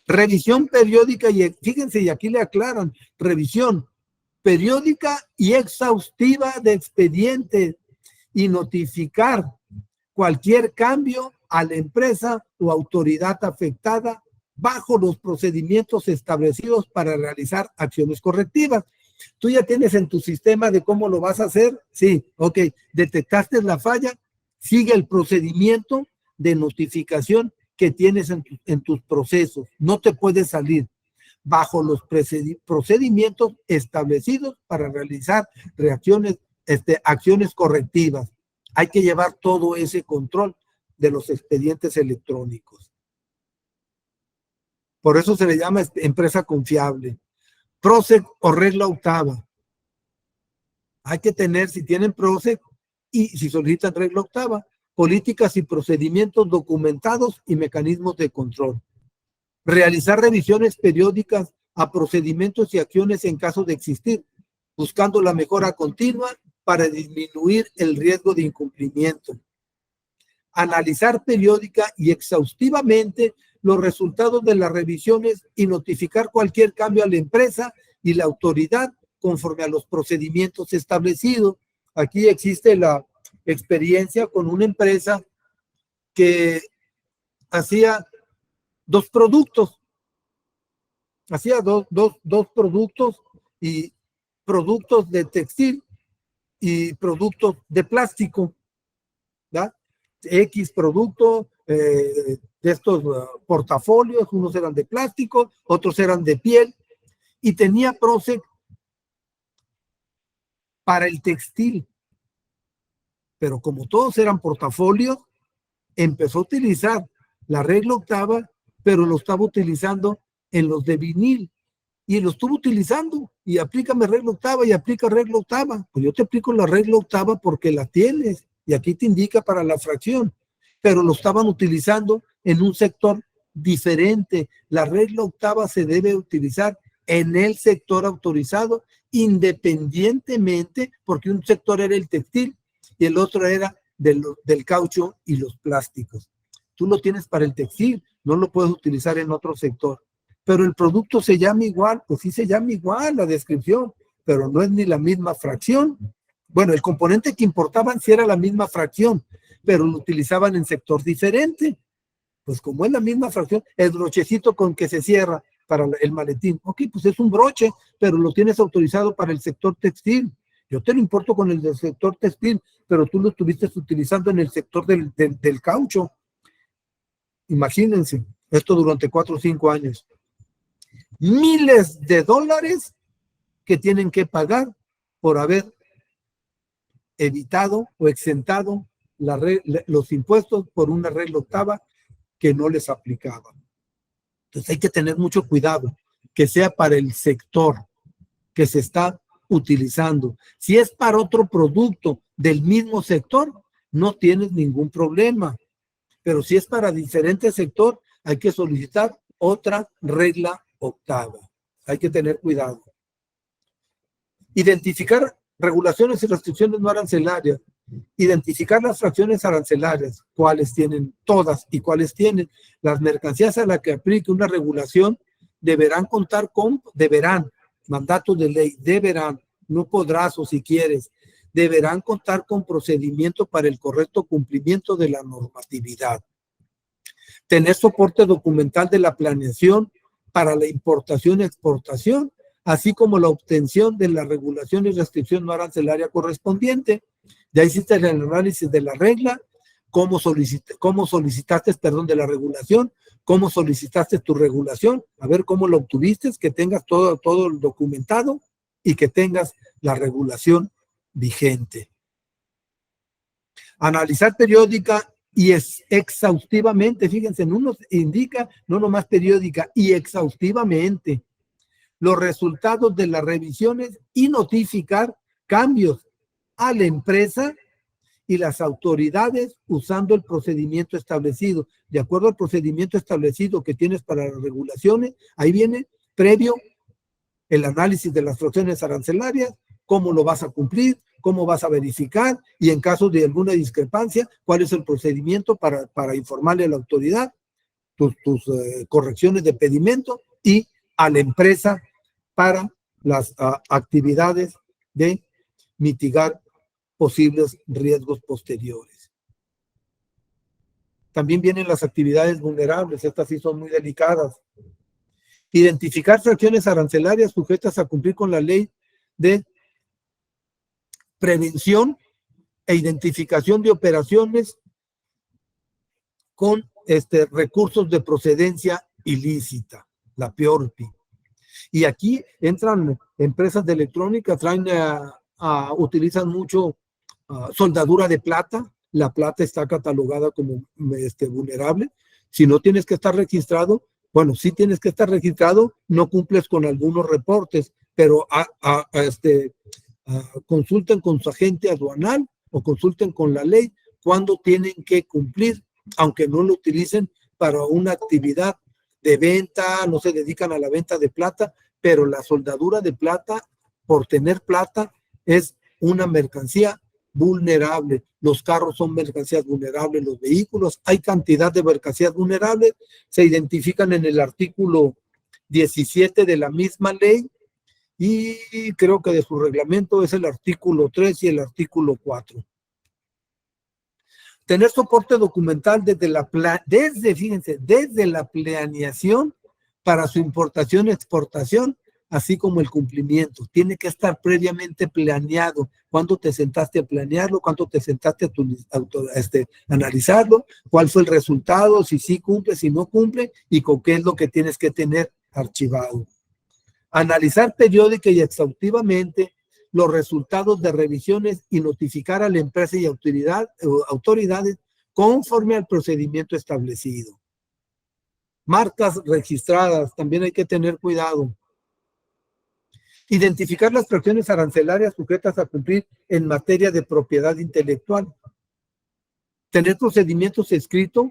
Revisión periódica, y fíjense, y aquí le aclaran, revisión periódica y exhaustiva de expedientes y notificar cualquier cambio a la empresa o autoridad afectada bajo los procedimientos establecidos para realizar acciones correctivas. Tú ya tienes en tu sistema de cómo lo vas a hacer. Sí, ok, detectaste la falla, sigue el procedimiento de notificación que tienes en tus procesos. No te puedes salir bajo los procedimientos establecidos para realizar acciones correctivas. Hay que llevar todo ese control de los expedientes electrónicos. Por eso se le llama empresa confiable. PROCEC o regla octava. Hay que tener, si tienen PROCEC y si solicitan regla octava, políticas y procedimientos documentados y mecanismos de control. Realizar revisiones periódicas a procedimientos y acciones en caso de existir, buscando la mejora continua para disminuir el riesgo de incumplimiento. Analizar periódica y exhaustivamente los resultados de las revisiones y notificar cualquier cambio a la empresa y la autoridad conforme a los procedimientos establecidos. Aquí existe la experiencia con una empresa que hacía dos productos y productos de textil y productos de plástico, ¿verdad? X producto, de estos portafolios, unos eran de plástico, otros eran de piel, y tenía PROCEC para el textil, pero como todos eran portafolios, empezó a utilizar la regla octava, pero lo estaba utilizando en los de vinil, y lo estuvo utilizando, y aplícame regla octava, y aplica regla octava. Pues yo te aplico la regla octava porque la tienes, y aquí te indica para la fracción, pero lo estaban utilizando en un sector diferente. La regla octava se debe utilizar en el sector autorizado, independientemente, porque un sector era el textil y el otro era del caucho y los plásticos. Tú lo tienes para el textil, no lo puedes utilizar en otro sector. Pero el producto se llama igual, pues sí se llama igual la descripción, pero no es ni la misma fracción. Bueno, el componente que importaban sí era la misma fracción, pero lo utilizaban en sector diferente. Pues como es la misma fracción, el brochecito con que se cierra para el maletín, ok, pues es un broche, pero lo tienes autorizado para el sector textil. Yo te lo importo con el del sector textil, pero tú lo estuviste utilizando en el sector del caucho. Imagínense, esto durante 4 o 5 años. Miles de dólares que tienen que pagar por haber evitado o exentado los impuestos por una regla octava que no les aplicaba. Entonces hay que tener mucho cuidado, que sea para el sector que se está utilizando. Si es para otro producto del mismo sector, no tienes ningún problema. Pero si es para diferente sector, hay que solicitar otra regla octava. Hay que tener cuidado. Identificar regulaciones y restricciones no arancelarias. Identificar las fracciones arancelarias, cuáles tienen todas y cuáles tienen. Las mercancías a las que aplique una regulación deberán contar con, mandato de ley, deberán, no podrás o si quieres, deberán contar con procedimiento para el correcto cumplimiento de la normatividad. Tener soporte documental de la planeación para la importación y exportación, así como la obtención de la regulación y restricción no arancelaria correspondiente. Ya hiciste el análisis de la regla, cómo solicitaste, de la regulación, cómo solicitaste tu regulación, a ver cómo lo obtuviste, que tengas todo documentado y que tengas la regulación vigente. Analizar periódica y exhaustivamente, fíjense, en uno indica no nomás periódica, y exhaustivamente los resultados de las revisiones y notificar cambios a la empresa y las autoridades usando el procedimiento establecido. De acuerdo al procedimiento establecido que tienes para las regulaciones, ahí viene previo el análisis de las fracciones arancelarias, cómo lo vas a cumplir, cómo vas a verificar y en caso de alguna discrepancia, cuál es el procedimiento para informarle a la autoridad tus correcciones de pedimento y a la empresa para las actividades de mitigar posibles riesgos posteriores. También vienen las actividades vulnerables, estas sí son muy delicadas. Identificar fracciones arancelarias sujetas a cumplir con la ley de prevención e identificación de operaciones con recursos de procedencia ilícita, la PIORPI. Y aquí entran empresas de electrónica, utilizan mucho soldadura de plata. La plata está catalogada como vulnerable. Si no tienes que estar registrado, bueno, sí tienes que estar registrado, no cumples con algunos reportes, pero consulten con su agente aduanal o consulten con la ley cuando tienen que cumplir, aunque no lo utilicen para una actividad de venta, no se dedican a la venta de plata, pero la soldadura de plata, por tener plata, es una mercancía vulnerable. Los carros son mercancías vulnerables, los vehículos, hay cantidad de mercancías vulnerables, se identifican en el artículo 17 de la misma ley y creo que de su reglamento es el artículo 3 y el artículo 4. Tener soporte documental desde la planeación para su importación y exportación, así como el cumplimiento. Tiene que estar previamente planeado. ¿Cuándo te sentaste a planearlo? ¿Cuándo te sentaste a analizarlo? ¿Cuál fue el resultado? Si sí cumple, si no cumple, y con qué es lo que tienes que tener archivado. Analizar periódica y exhaustivamente los resultados de revisiones y notificar a la empresa y autoridades conforme al procedimiento establecido. Marcas registradas, también hay que tener cuidado. Identificar las fracciones arancelarias sujetas a cumplir en materia de propiedad intelectual. Tener procedimientos escritos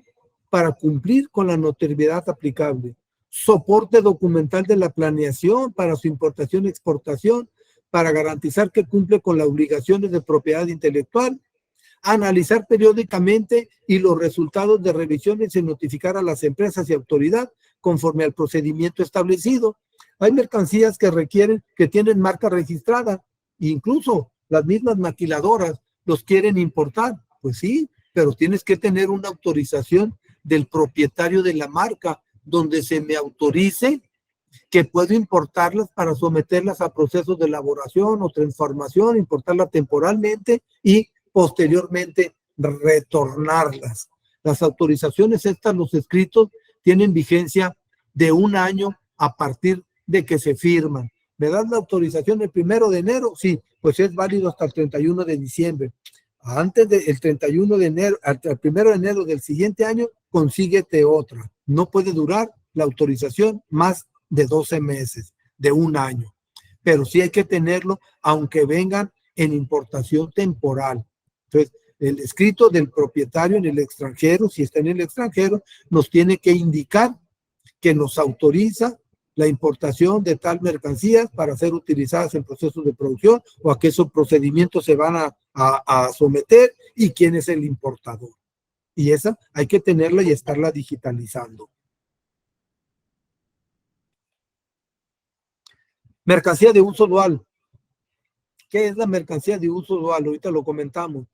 para cumplir con la notoriedad aplicable. Soporte documental de la planeación para su importación y exportación, para garantizar que cumple con las obligaciones de propiedad intelectual. Analizar periódicamente y los resultados de revisiones y notificar a las empresas y autoridades conforme al procedimiento establecido. Hay mercancías que requieren, que tienen marca registrada, incluso las mismas maquiladoras los quieren importar. Pues sí, pero tienes que tener una autorización del propietario de la marca, donde se me autorice que puedo importarlas para someterlas a procesos de elaboración o transformación, importarlas temporalmente y posteriormente retornarlas. Las autorizaciones estas, los escritos, tienen vigencia de 1 año a partir de que se firman. ¿Me das la autorización el 1 de enero? Sí, pues es válido hasta el 31 de diciembre. Antes del 31 de enero, hasta el 1 de enero del siguiente año, consíguete otra. No puede durar la autorización más de 12 meses, de 1 año. Pero sí hay que tenerlo, aunque vengan en importación temporal. Entonces, el escrito del propietario en el extranjero, si está en el extranjero, nos tiene que indicar que nos autoriza la importación de tal mercancías para ser utilizadas en procesos de producción o a qué esos procedimientos se van a someter y quién es el importador. Y esa hay que tenerla y estarla digitalizando. Mercancía de uso dual. ¿Qué es la mercancía de uso dual? Ahorita lo comentamos.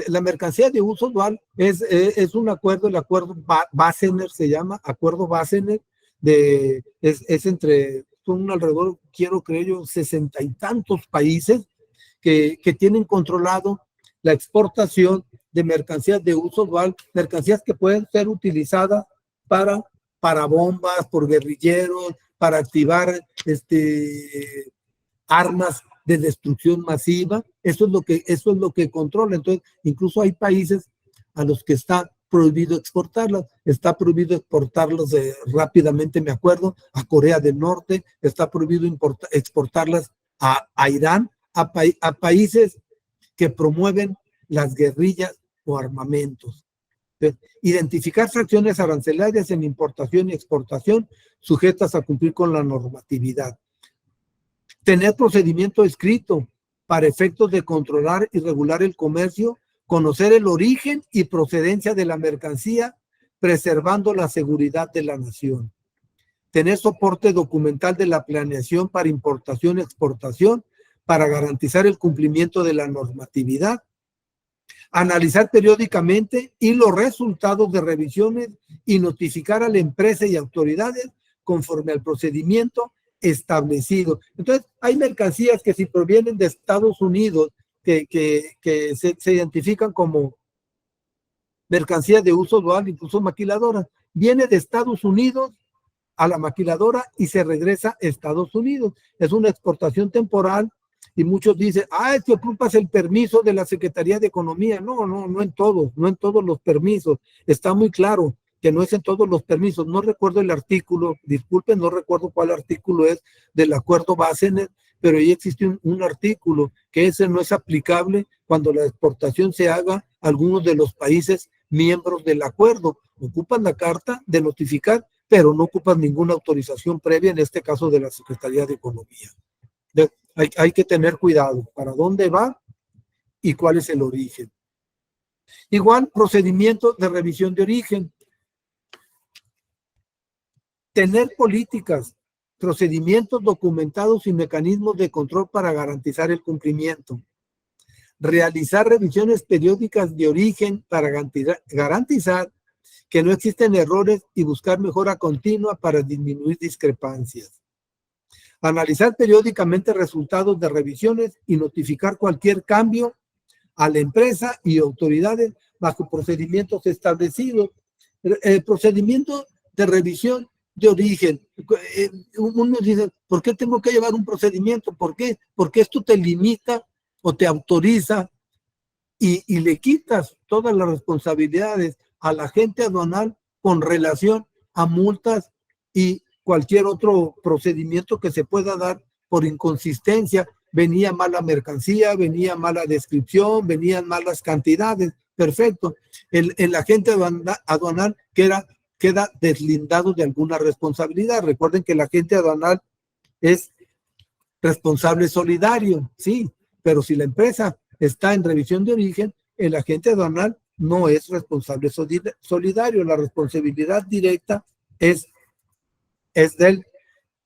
La mercancía de uso dual es un acuerdo, el acuerdo Wassenaar se llama, acuerdo Wassenaar, es entre, son alrededor, quiero creer yo, 60 y tantos países que tienen controlado la exportación de mercancías de uso dual, mercancías que pueden ser utilizadas para bombas, por guerrilleros, para activar armas de destrucción masiva. Eso es lo que controla. Entonces, incluso hay países a los que está prohibido exportarlas. Está prohibido exportarlas rápidamente, me acuerdo, a Corea del Norte. Está prohibido exportarlas a Irán, a países que promueven las guerrillas o armamentos. Entonces, identificar fracciones arancelarias en importación y exportación sujetas a cumplir con la normatividad. Tener procedimiento escrito para efectos de controlar y regular el comercio, conocer el origen y procedencia de la mercancía, preservando la seguridad de la nación. Tener soporte documental de la planeación para importación y exportación, para garantizar el cumplimiento de la normatividad. Analizar periódicamente y los resultados de revisiones y notificar a la empresa y autoridades conforme al procedimiento establecido. Entonces, hay mercancías que si provienen de Estados Unidos, que se identifican como mercancías de uso dual, incluso maquiladoras, viene de Estados Unidos a la maquiladora y se regresa a Estados Unidos. Es una exportación temporal y muchos dicen, es que ocupas el permiso de la Secretaría de Economía. No en todos los permisos. Está muy claro que no es en todos los permisos. No recuerdo el artículo, disculpen, no recuerdo cuál artículo es del acuerdo Wassenaar, pero ahí existe un artículo que ese no es aplicable cuando la exportación se haga a algunos de los países miembros del acuerdo. Ocupan la carta de notificar, pero no ocupan ninguna autorización previa, en este caso de la Secretaría de Economía. Hay que tener cuidado para dónde va y cuál es el origen. Igual, procedimientos de revisión de origen. Tener políticas, procedimientos documentados y mecanismos de control para garantizar el cumplimiento. Realizar revisiones periódicas de origen para garantizar que no existen errores y buscar mejora continua para disminuir discrepancias. Analizar periódicamente resultados de revisiones y notificar cualquier cambio a la empresa y autoridades bajo procedimientos establecidos. El procedimiento de revisión de origen. Uno dice, ¿por qué tengo que llevar un procedimiento? ¿Por qué? Porque esto te limita o te autoriza y le quitas todas las responsabilidades al agente aduanal con relación a multas y cualquier otro procedimiento que se pueda dar por inconsistencia. Venía mala mercancía, venía mala descripción, venían malas cantidades. Perfecto. El agente aduanal queda deslindado de alguna responsabilidad. Recuerden que el agente aduanal es responsable solidario, sí, pero si la empresa está en revisión de origen, el agente aduanal no es responsable solidario. La responsabilidad directa es del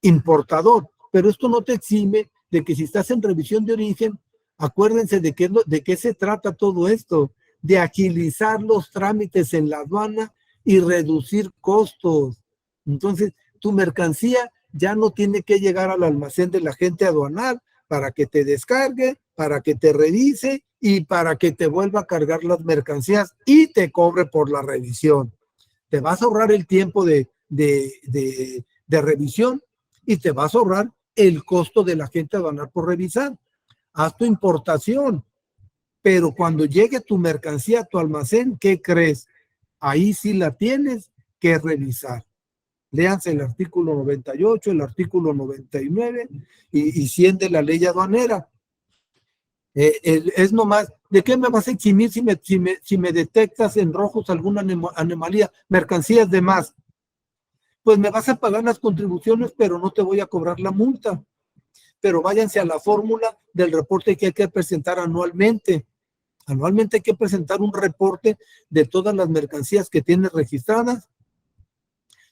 importador, pero esto no te exime de que si estás en revisión de origen, acuérdense de qué se trata todo esto, de agilizar los trámites en la aduana y reducir costos. Entonces, tu mercancía ya no tiene que llegar al almacén del agente aduanal para que te descargue, para que te revise y para que te vuelva a cargar las mercancías y te cobre por la revisión. Te vas a ahorrar el tiempo de revisión y te vas a ahorrar el costo del agente aduanal por revisar. Haz tu importación, pero cuando llegue tu mercancía a tu almacén, ¿qué crees? Ahí sí la tienes que revisar. Léanse el artículo 98, el artículo 99 y 100 de la ley aduanera. Es nomás, ¿de qué me vas a eximir si me detectas en rojos alguna anomalía, mercancías de más? Pues me vas a pagar las contribuciones, pero no te voy a cobrar la multa. Pero váyanse a la fórmula del reporte que hay que presentar anualmente. Anualmente hay que presentar un reporte de todas las mercancías que tienes registradas,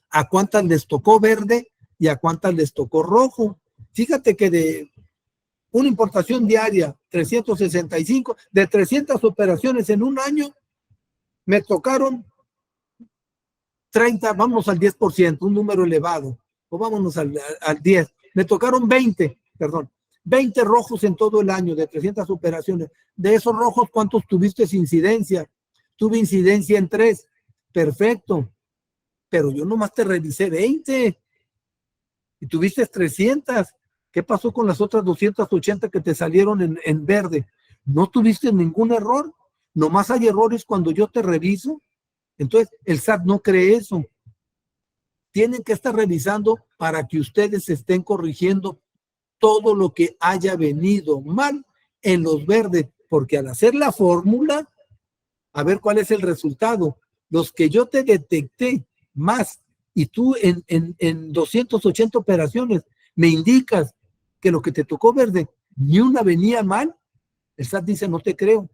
a cuántas les tocó verde y a cuántas les tocó rojo. Fíjate que de una importación diaria, 365, de 300 operaciones en un año, me tocaron 30, vamos al 10%, un número elevado, o vámonos al 10, me tocaron 20 rojos en todo el año de 300 operaciones. De esos rojos, ¿cuántos tuviste incidencia? Tuve incidencia en 3, perfecto, pero yo nomás te revisé 20 y tuviste 300. ¿Qué pasó con las otras 280 que te salieron en verde? No tuviste ningún error, nomás hay errores cuando yo te reviso. Entonces, el SAT no cree eso. Tienen que estar revisando para que ustedes estén corrigiendo todo lo que haya venido mal en los verdes, porque al hacer la fórmula, a ver cuál es el resultado. Los que yo te detecté más y tú en 280 operaciones me indicas que lo que te tocó verde, ni una venía mal, el SAT dice, no te creo.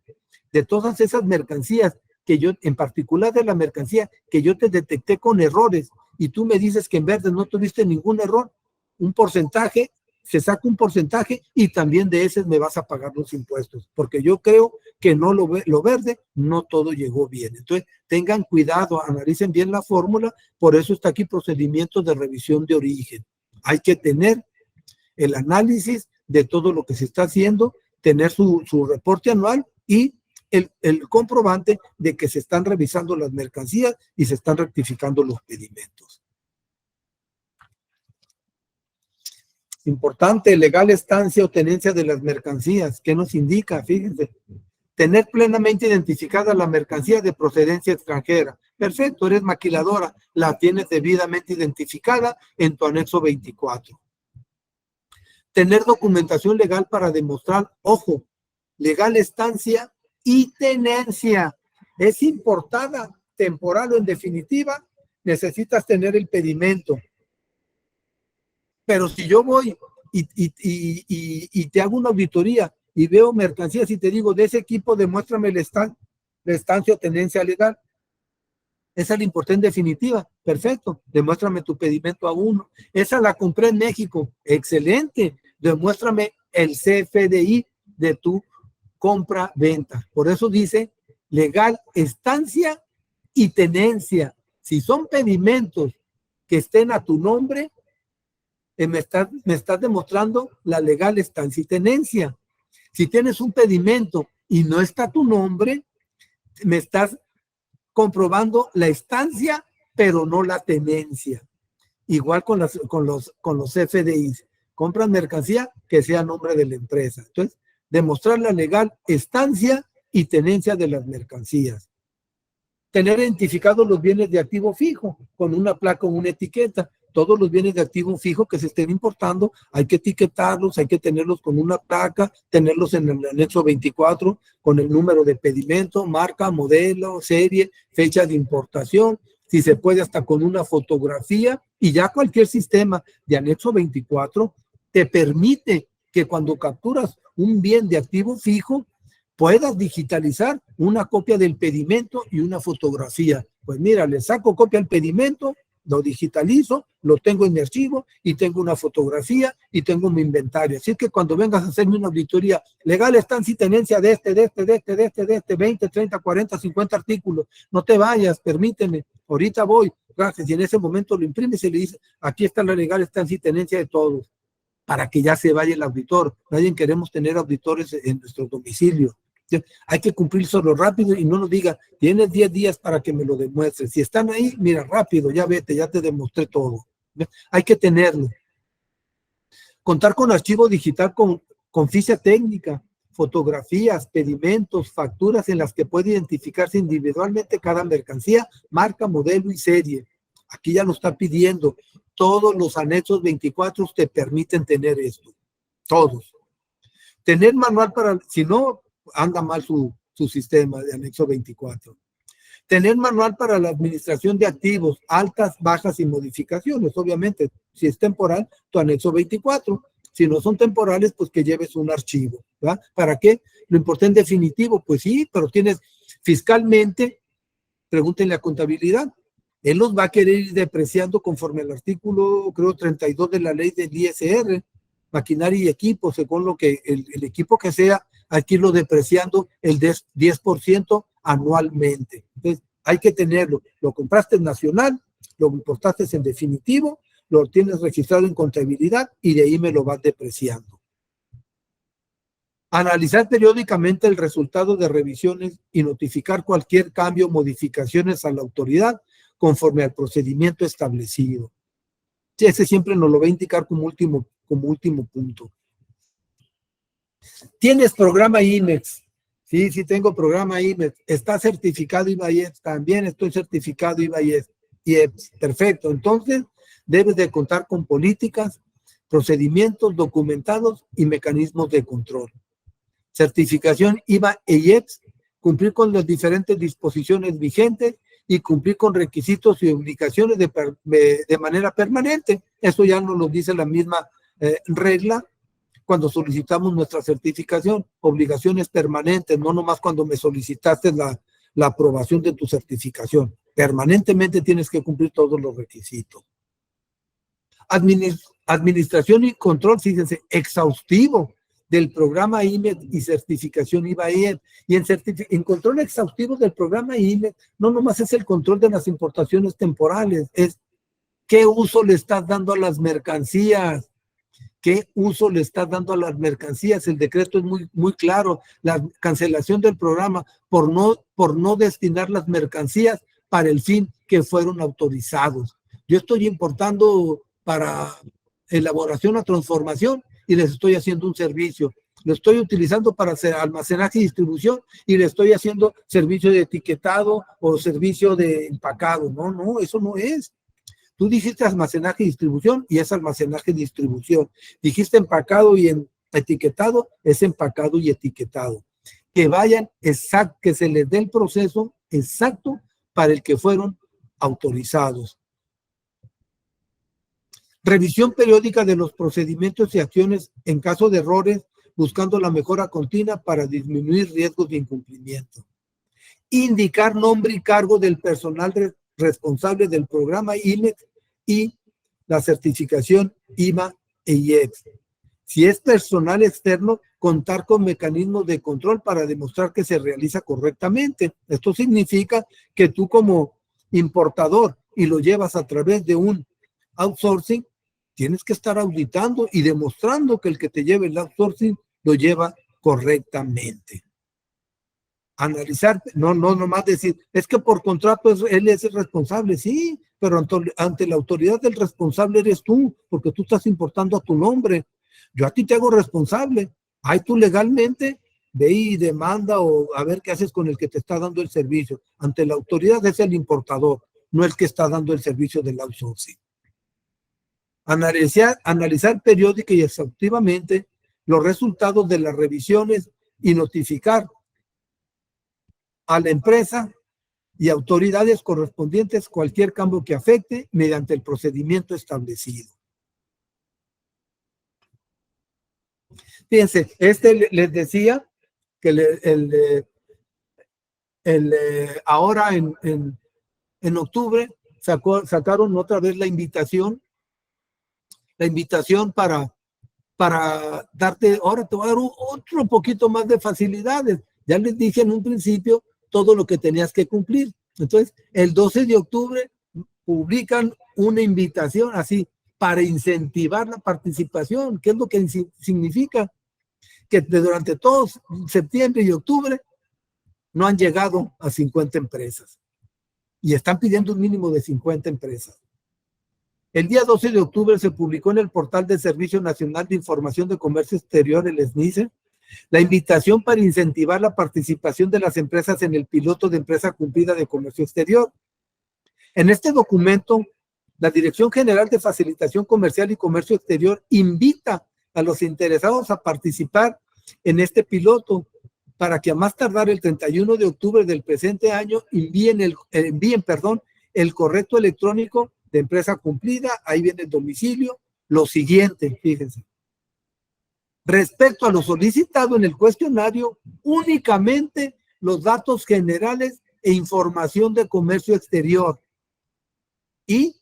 De todas esas mercancías que yo, en particular de la mercancía que yo te detecté con errores y tú me dices que en verde no tuviste ningún error, un porcentaje, se saca un porcentaje y también de ese me vas a pagar los impuestos, porque yo creo que no lo verde, no todo llegó bien. Entonces, tengan cuidado, analicen bien la fórmula, por eso está aquí procedimiento de revisión de origen. Hay que tener el análisis de todo lo que se está haciendo, tener su reporte anual y el comprobante de que se están revisando las mercancías y se están rectificando los pedimentos. Importante, legal estancia o tenencia de las mercancías. ¿Qué nos indica? Fíjense. Tener plenamente identificada la mercancía de procedencia extranjera. Perfecto, eres maquiladora, la tienes debidamente identificada en tu anexo 24. Tener documentación legal para demostrar, ojo, legal estancia y tenencia. Es importada, temporal o en definitiva, necesitas tener el pedimento. Pero si yo voy y te hago una auditoría y veo mercancías y te digo, de ese equipo demuéstrame la estancia o tenencia legal. Esa la importé en definitiva. Perfecto. Demuéstrame tu pedimento a uno. Esa la compré en México. Excelente. Demuéstrame el CFDI de tu compra-venta. Por eso dice legal estancia y tenencia. Si son pedimentos que estén a tu nombre, me estás demostrando la legal estancia y tenencia. Si tienes un pedimento y no está tu nombre, me estás comprobando la estancia, pero no la tenencia. Igual con los FDIs. Compran mercancía que sea a nombre de la empresa. Entonces, demostrar la legal estancia y tenencia de las mercancías. Tener identificados los bienes de activo fijo con una placa o una etiqueta. Todos los bienes de activo fijo que se estén importando, hay que etiquetarlos, hay que tenerlos con una placa, tenerlos en el anexo 24 con el número de pedimento, marca, modelo, serie, fecha de importación, si se puede hasta con una fotografía, y ya cualquier sistema de anexo 24 te permite que cuando capturas un bien de activo fijo, puedas digitalizar una copia del pedimento y una fotografía. Pues mira, le saco copia al pedimento, lo digitalizo, lo tengo en mi archivo y tengo una fotografía y tengo mi inventario. Así que cuando vengas a hacerme una auditoría legal, estancia y tenencia de este, 20, 30, 40, 50 artículos, no te vayas, permíteme, ahorita voy, gracias, y en ese momento lo imprimes y le dices, aquí está la legal estancia y tenencia de todos, para que ya se vaya el auditor. Nadie queremos tener auditores en nuestro domicilio. Hay que cumplírselo rápido y no nos diga, tienes 10 días para que me lo demuestres. Si están ahí, mira, rápido, ya vete, ya te demostré todo. Hay que tenerlo. Contar con archivo digital con ficha técnica, fotografías, pedimentos, facturas en las que puede identificarse individualmente cada mercancía, marca, modelo y serie. Aquí ya lo está pidiendo. Todos los anexos 24 te permiten tener esto. Todos. Tener manual para, si no, anda mal su sistema de anexo 24. Tener manual para la administración de activos, altas, bajas y modificaciones. Obviamente, si es temporal, tu anexo 24. Si no son temporales, pues que lleves un archivo. ¿verdad? ¿Para qué? Lo importante en definitivo, pues sí, pero tienes fiscalmente, pregúntenle a contabilidad. Él los va a querer ir depreciando conforme al artículo, creo, 32 de la ley del ISR, maquinaria y equipo, según lo que el equipo que sea, aquí lo depreciando el 10% anualmente. Entonces, hay que tenerlo. Lo compraste en nacional, lo importaste en definitivo, lo tienes registrado en contabilidad y de ahí me lo vas depreciando. Analizar periódicamente el resultado de revisiones y notificar cualquier cambio o modificaciones a la autoridad conforme al procedimiento establecido. Ese siempre nos lo va a indicar como último punto. ¿Tienes programa IMEX? Sí, tengo programa IMEX. ¿Está certificado IVAIEPS? También estoy certificado IVAIEPS. Perfecto. Entonces, debes de contar con políticas, procedimientos documentados y mecanismos de control. Certificación IVA e IEPS, cumplir con las diferentes disposiciones vigentes y cumplir con requisitos y obligaciones de manera permanente. Eso ya nos lo dice la misma regla cuando solicitamos nuestra certificación. Obligaciones permanentes, no nomás cuando me solicitaste la aprobación de tu certificación. Permanentemente tienes que cumplir todos los requisitos. Administración y control, fíjense, exhaustivo del programa IMEX y certificación IVAIEPS. Y en control exhaustivo del programa IMEX, no nomás es el control de las importaciones temporales, es qué uso le estás dando a las mercancías. ¿Qué uso le estás dando a las mercancías? El decreto es muy, muy claro. La cancelación del programa por no destinar las mercancías para el fin que fueron autorizados. Yo estoy importando para elaboración o transformación y les estoy haciendo un servicio. Lo estoy utilizando para hacer almacenaje y distribución y le estoy haciendo servicio de etiquetado o servicio de empacado. No, eso no es. Tú dijiste almacenaje y distribución y es almacenaje y distribución. Dijiste empacado y etiquetado, es empacado y etiquetado. Que vayan exacto, que se les dé el proceso exacto para el que fueron autorizados. Revisión periódica de los procedimientos y acciones en caso de errores, buscando la mejora continua para disminuir riesgos de incumplimiento. Indicar nombre y cargo del personal responsable del programa IMEX y la certificación IVA e IEPS. Si es personal externo, contar con mecanismos de control para demostrar que se realiza correctamente. Esto significa que tú como importador y lo llevas a través de un outsourcing, tienes que estar auditando y demostrando que el que te lleve el outsourcing lo lleva correctamente. Analizar, no nomás decir, es que por contrato él es el responsable, sí, pero ante la autoridad del responsable eres tú, porque tú estás importando a tu nombre. Yo a ti te hago responsable. Ahí tú legalmente ve y demanda o a ver qué haces con el que te está dando el servicio. Ante la autoridad es el importador, no el que está dando el servicio del outsourcing. Analizar periódica y exhaustivamente los resultados de las revisiones y notificar a la empresa y autoridades correspondientes cualquier cambio que afecte mediante el procedimiento establecido. Fíjense, les decía que ahora en octubre sacaron otra vez la invitación para darte, ahora te voy a dar otro poquito más de facilidades. Ya les dije en un principio todo lo que tenías que cumplir. Entonces, el 12 de octubre publican una invitación así para incentivar la participación. ¿Qué es lo que significa? Que durante todo septiembre y octubre no han llegado a 50 empresas y están pidiendo un mínimo de 50 empresas. El día 12 de octubre se publicó en el portal del Servicio Nacional de Información de Comercio Exterior, el SNICE, la invitación para incentivar la participación de las empresas en el piloto de empresa cumplida de comercio exterior. En este documento, la Dirección General de Facilitación Comercial y Comercio Exterior invita a los interesados a participar en este piloto para que a más tardar el 31 de octubre del presente año envíen el correo electrónico de empresa cumplida, ahí viene el domicilio, lo siguiente, fíjense. Respecto a lo solicitado en el cuestionario, únicamente los datos generales e información de comercio exterior y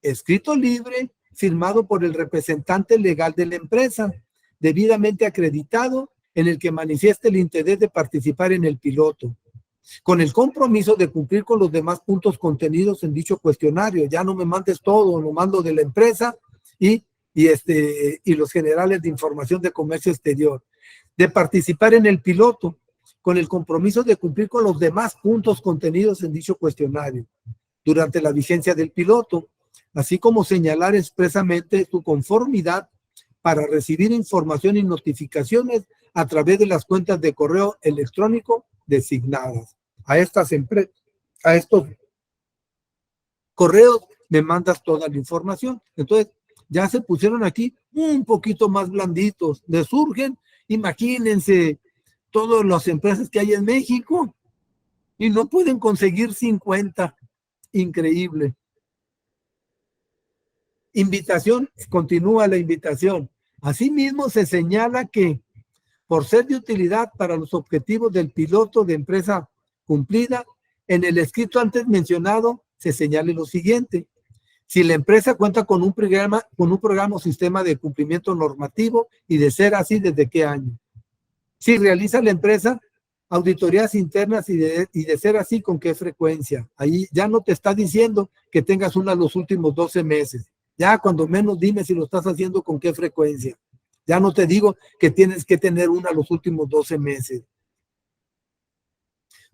escrito libre firmado por el representante legal de la empresa, debidamente acreditado, en el que manifieste el interés de participar en el piloto, con el compromiso de cumplir con los demás puntos contenidos en dicho cuestionario. Ya no me mandes todo, lo mando de la empresa y los generales de información de comercio exterior. De participar en el piloto, con el compromiso de cumplir con los demás puntos contenidos en dicho cuestionario durante la vigencia del piloto, así como señalar expresamente su conformidad para recibir información y notificaciones a través de las cuentas de correo electrónico designadas. A estos correos me mandas toda la información. Entonces, ya se pusieron aquí un poquito más blanditos. Les surgen, imagínense, todas las empresas que hay en México y no pueden conseguir 50. Increíble. Invitación, continúa la invitación. Asimismo, se señala que por ser de utilidad para los objetivos del piloto de empresa cumplida, en el escrito antes mencionado se señale lo siguiente. Si la empresa cuenta con un programa o sistema de cumplimiento normativo y de ser así, ¿desde qué año? Si realiza la empresa auditorías internas y de ser así, ¿con qué frecuencia? Ahí ya no te está diciendo que tengas una los últimos 12 meses. Ya cuando menos dime si lo estás haciendo con qué frecuencia. Ya no te digo que tienes que tener una los últimos 12 meses.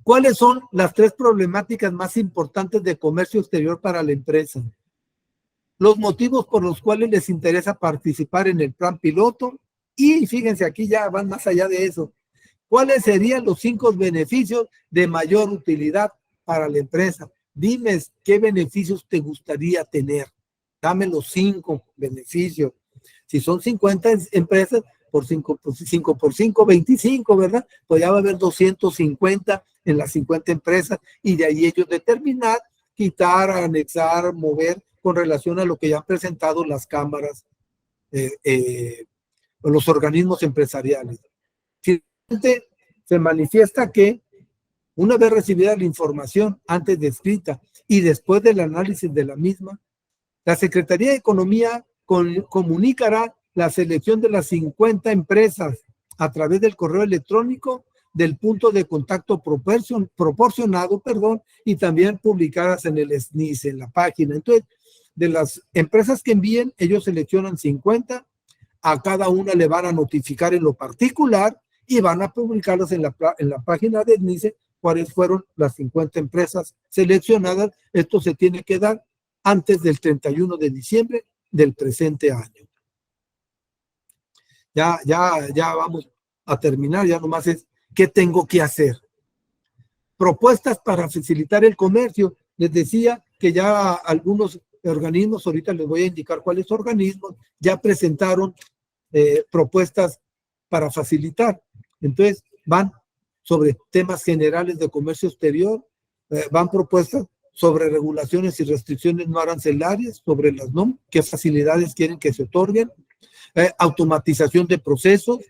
¿Cuáles son las 3 problemáticas más importantes de comercio exterior para la empresa? Los motivos por los cuales les interesa participar en el plan piloto y fíjense, aquí ya van más allá de eso. ¿Cuáles serían los 5 beneficios de mayor utilidad para la empresa? Dime qué beneficios te gustaría tener. Dame los 5 beneficios. Si son 50 empresas, por 5 por 5, 25, ¿verdad? Pues ya va a haber 250 en las 50 empresas y de ahí ellos determinar, quitar, anexar, mover con relación a lo que ya han presentado las cámaras o los organismos empresariales. Finalmente, se manifiesta que una vez recibida la información antes descrita y después del análisis de la misma, la Secretaría de Economía comunicará la selección de las 50 empresas a través del correo electrónico del punto de contacto proporcionado, y también publicadas en el SNICE, en la página. Entonces, de las empresas que envíen, ellos seleccionan 50, a cada una le van a notificar en lo particular y van a publicarlos en la página de SNICE cuáles fueron las 50 empresas seleccionadas. Esto se tiene que dar antes del 31 de diciembre del presente año. Ya vamos a terminar, ya nomás es ¿qué tengo que hacer? Propuestas para facilitar el comercio. Les decía que ya algunos organismos, ahorita les voy a indicar cuáles organismos, ya presentaron propuestas para facilitar. Entonces, van sobre temas generales de comercio exterior, van propuestas sobre regulaciones y restricciones no arancelarias, sobre las NOM, qué facilidades quieren que se otorguen, automatización de procesos,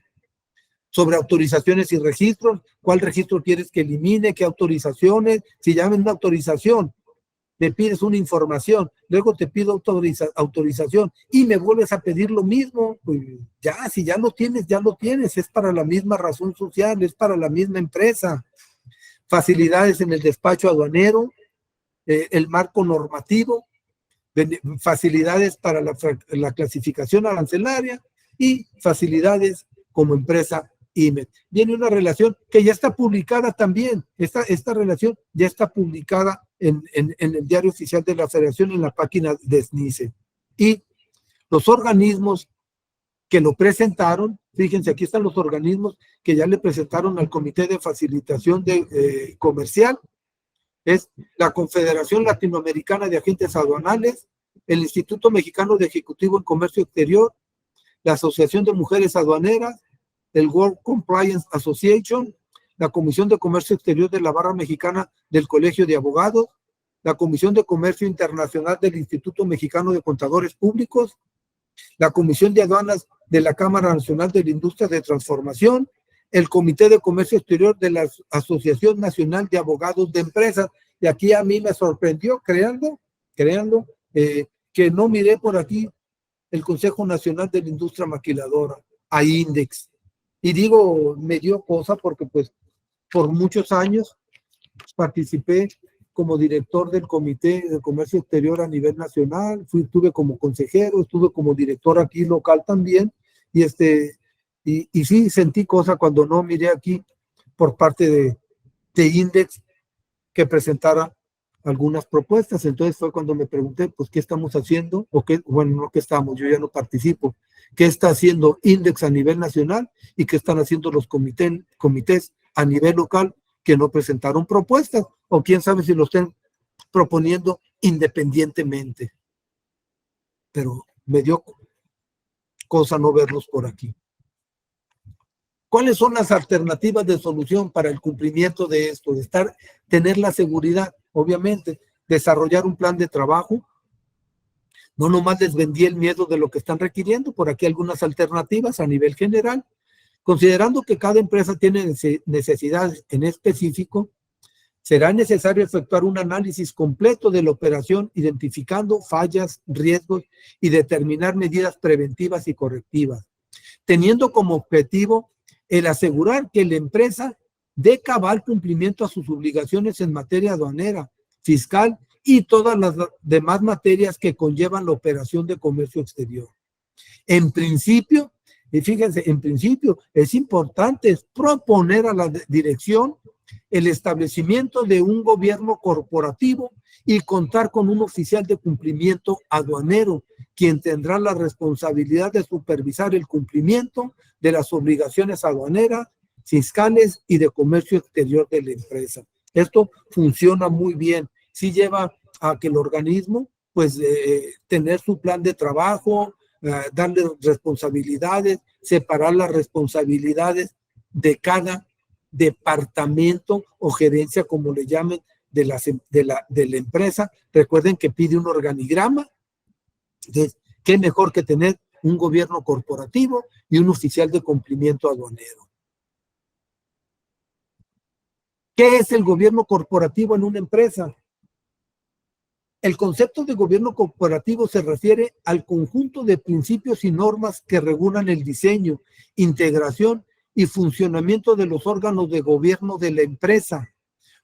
sobre autorizaciones y registros, cuál registro quieres que elimine, qué autorizaciones, si llamen una autorización, te pides una información, luego te pido autorización y me vuelves a pedir lo mismo, pues ya, si ya lo tienes, ya lo tienes, es para la misma razón social, es para la misma empresa. Facilidades en el despacho aduanero, el marco normativo, facilidades para la clasificación arancelaria y facilidades como empresa IMET. Viene una relación que ya está publicada también, esta relación ya está publicada en el diario oficial de la Federación, en la página de SNICE. Y los organismos que lo presentaron, fíjense, aquí están los organismos que ya le presentaron al Comité de Facilitación Comercial, es la Confederación Latinoamericana de Agentes Aduanales, el Instituto Mexicano de Ejecutivo en Comercio Exterior, la Asociación de Mujeres Aduaneras, el World Compliance Association, la Comisión de Comercio Exterior de la Barra Mexicana del Colegio de Abogados, la Comisión de Comercio Internacional del Instituto Mexicano de Contadores Públicos, la Comisión de Aduanas de la Cámara Nacional de la Industria de Transformación, el Comité de Comercio Exterior de la Asociación Nacional de Abogados de Empresas. Y aquí a mí me sorprendió, créanlo, que no miré por aquí el Consejo Nacional de la Industria Maquiladora, a INDEX. Y digo, me dio cosa porque pues por muchos años participé como director del Comité de Comercio Exterior a nivel nacional, estuve como consejero, estuve como director aquí local también, y sí sentí cosa cuando no miré aquí por parte de INDEX que presentara algunas propuestas. Entonces fue cuando me pregunté, pues, ¿qué estamos haciendo? O qué, bueno, no, ¿qué estamos? Yo ya no participo. ¿Qué está haciendo INDEX a nivel nacional y qué están haciendo los comités a nivel local que no presentaron propuestas? O quién sabe si lo estén proponiendo independientemente. Pero me dio cosa no verlos por aquí. ¿Cuáles son las alternativas de solución para el cumplimiento de esto? Tener la seguridad, obviamente, desarrollar un plan de trabajo. No nomás les vendí el miedo de lo que están requiriendo, por aquí algunas alternativas a nivel general. Considerando que cada empresa tiene necesidades en específico, será necesario efectuar un análisis completo de la operación, identificando fallas, riesgos y determinar medidas preventivas y correctivas, teniendo como objetivo el asegurar que la empresa dé cabal cumplimiento a sus obligaciones en materia aduanera, fiscal y todas las demás materias que conllevan la operación de comercio exterior. En principio, y fíjense, en principio es importante proponer a la dirección el establecimiento de un gobierno corporativo y contar con un oficial de cumplimiento aduanero, quien tendrá la responsabilidad de supervisar el cumplimiento de las obligaciones aduaneras, fiscales y de comercio exterior de la empresa. Esto funciona muy bien. Sí lleva a que el organismo, pues, tener su plan de trabajo, darle responsabilidades, separar las responsabilidades de cada departamento o gerencia, como le llamen, de la empresa. Recuerden que pide un organigrama. Entonces, qué mejor que tener un gobierno corporativo y un oficial de cumplimiento aduanero. ¿Qué es el gobierno corporativo en una empresa? El concepto de gobierno corporativo se refiere al conjunto de principios y normas que regulan el diseño, integración y funcionamiento de los órganos de gobierno de la empresa,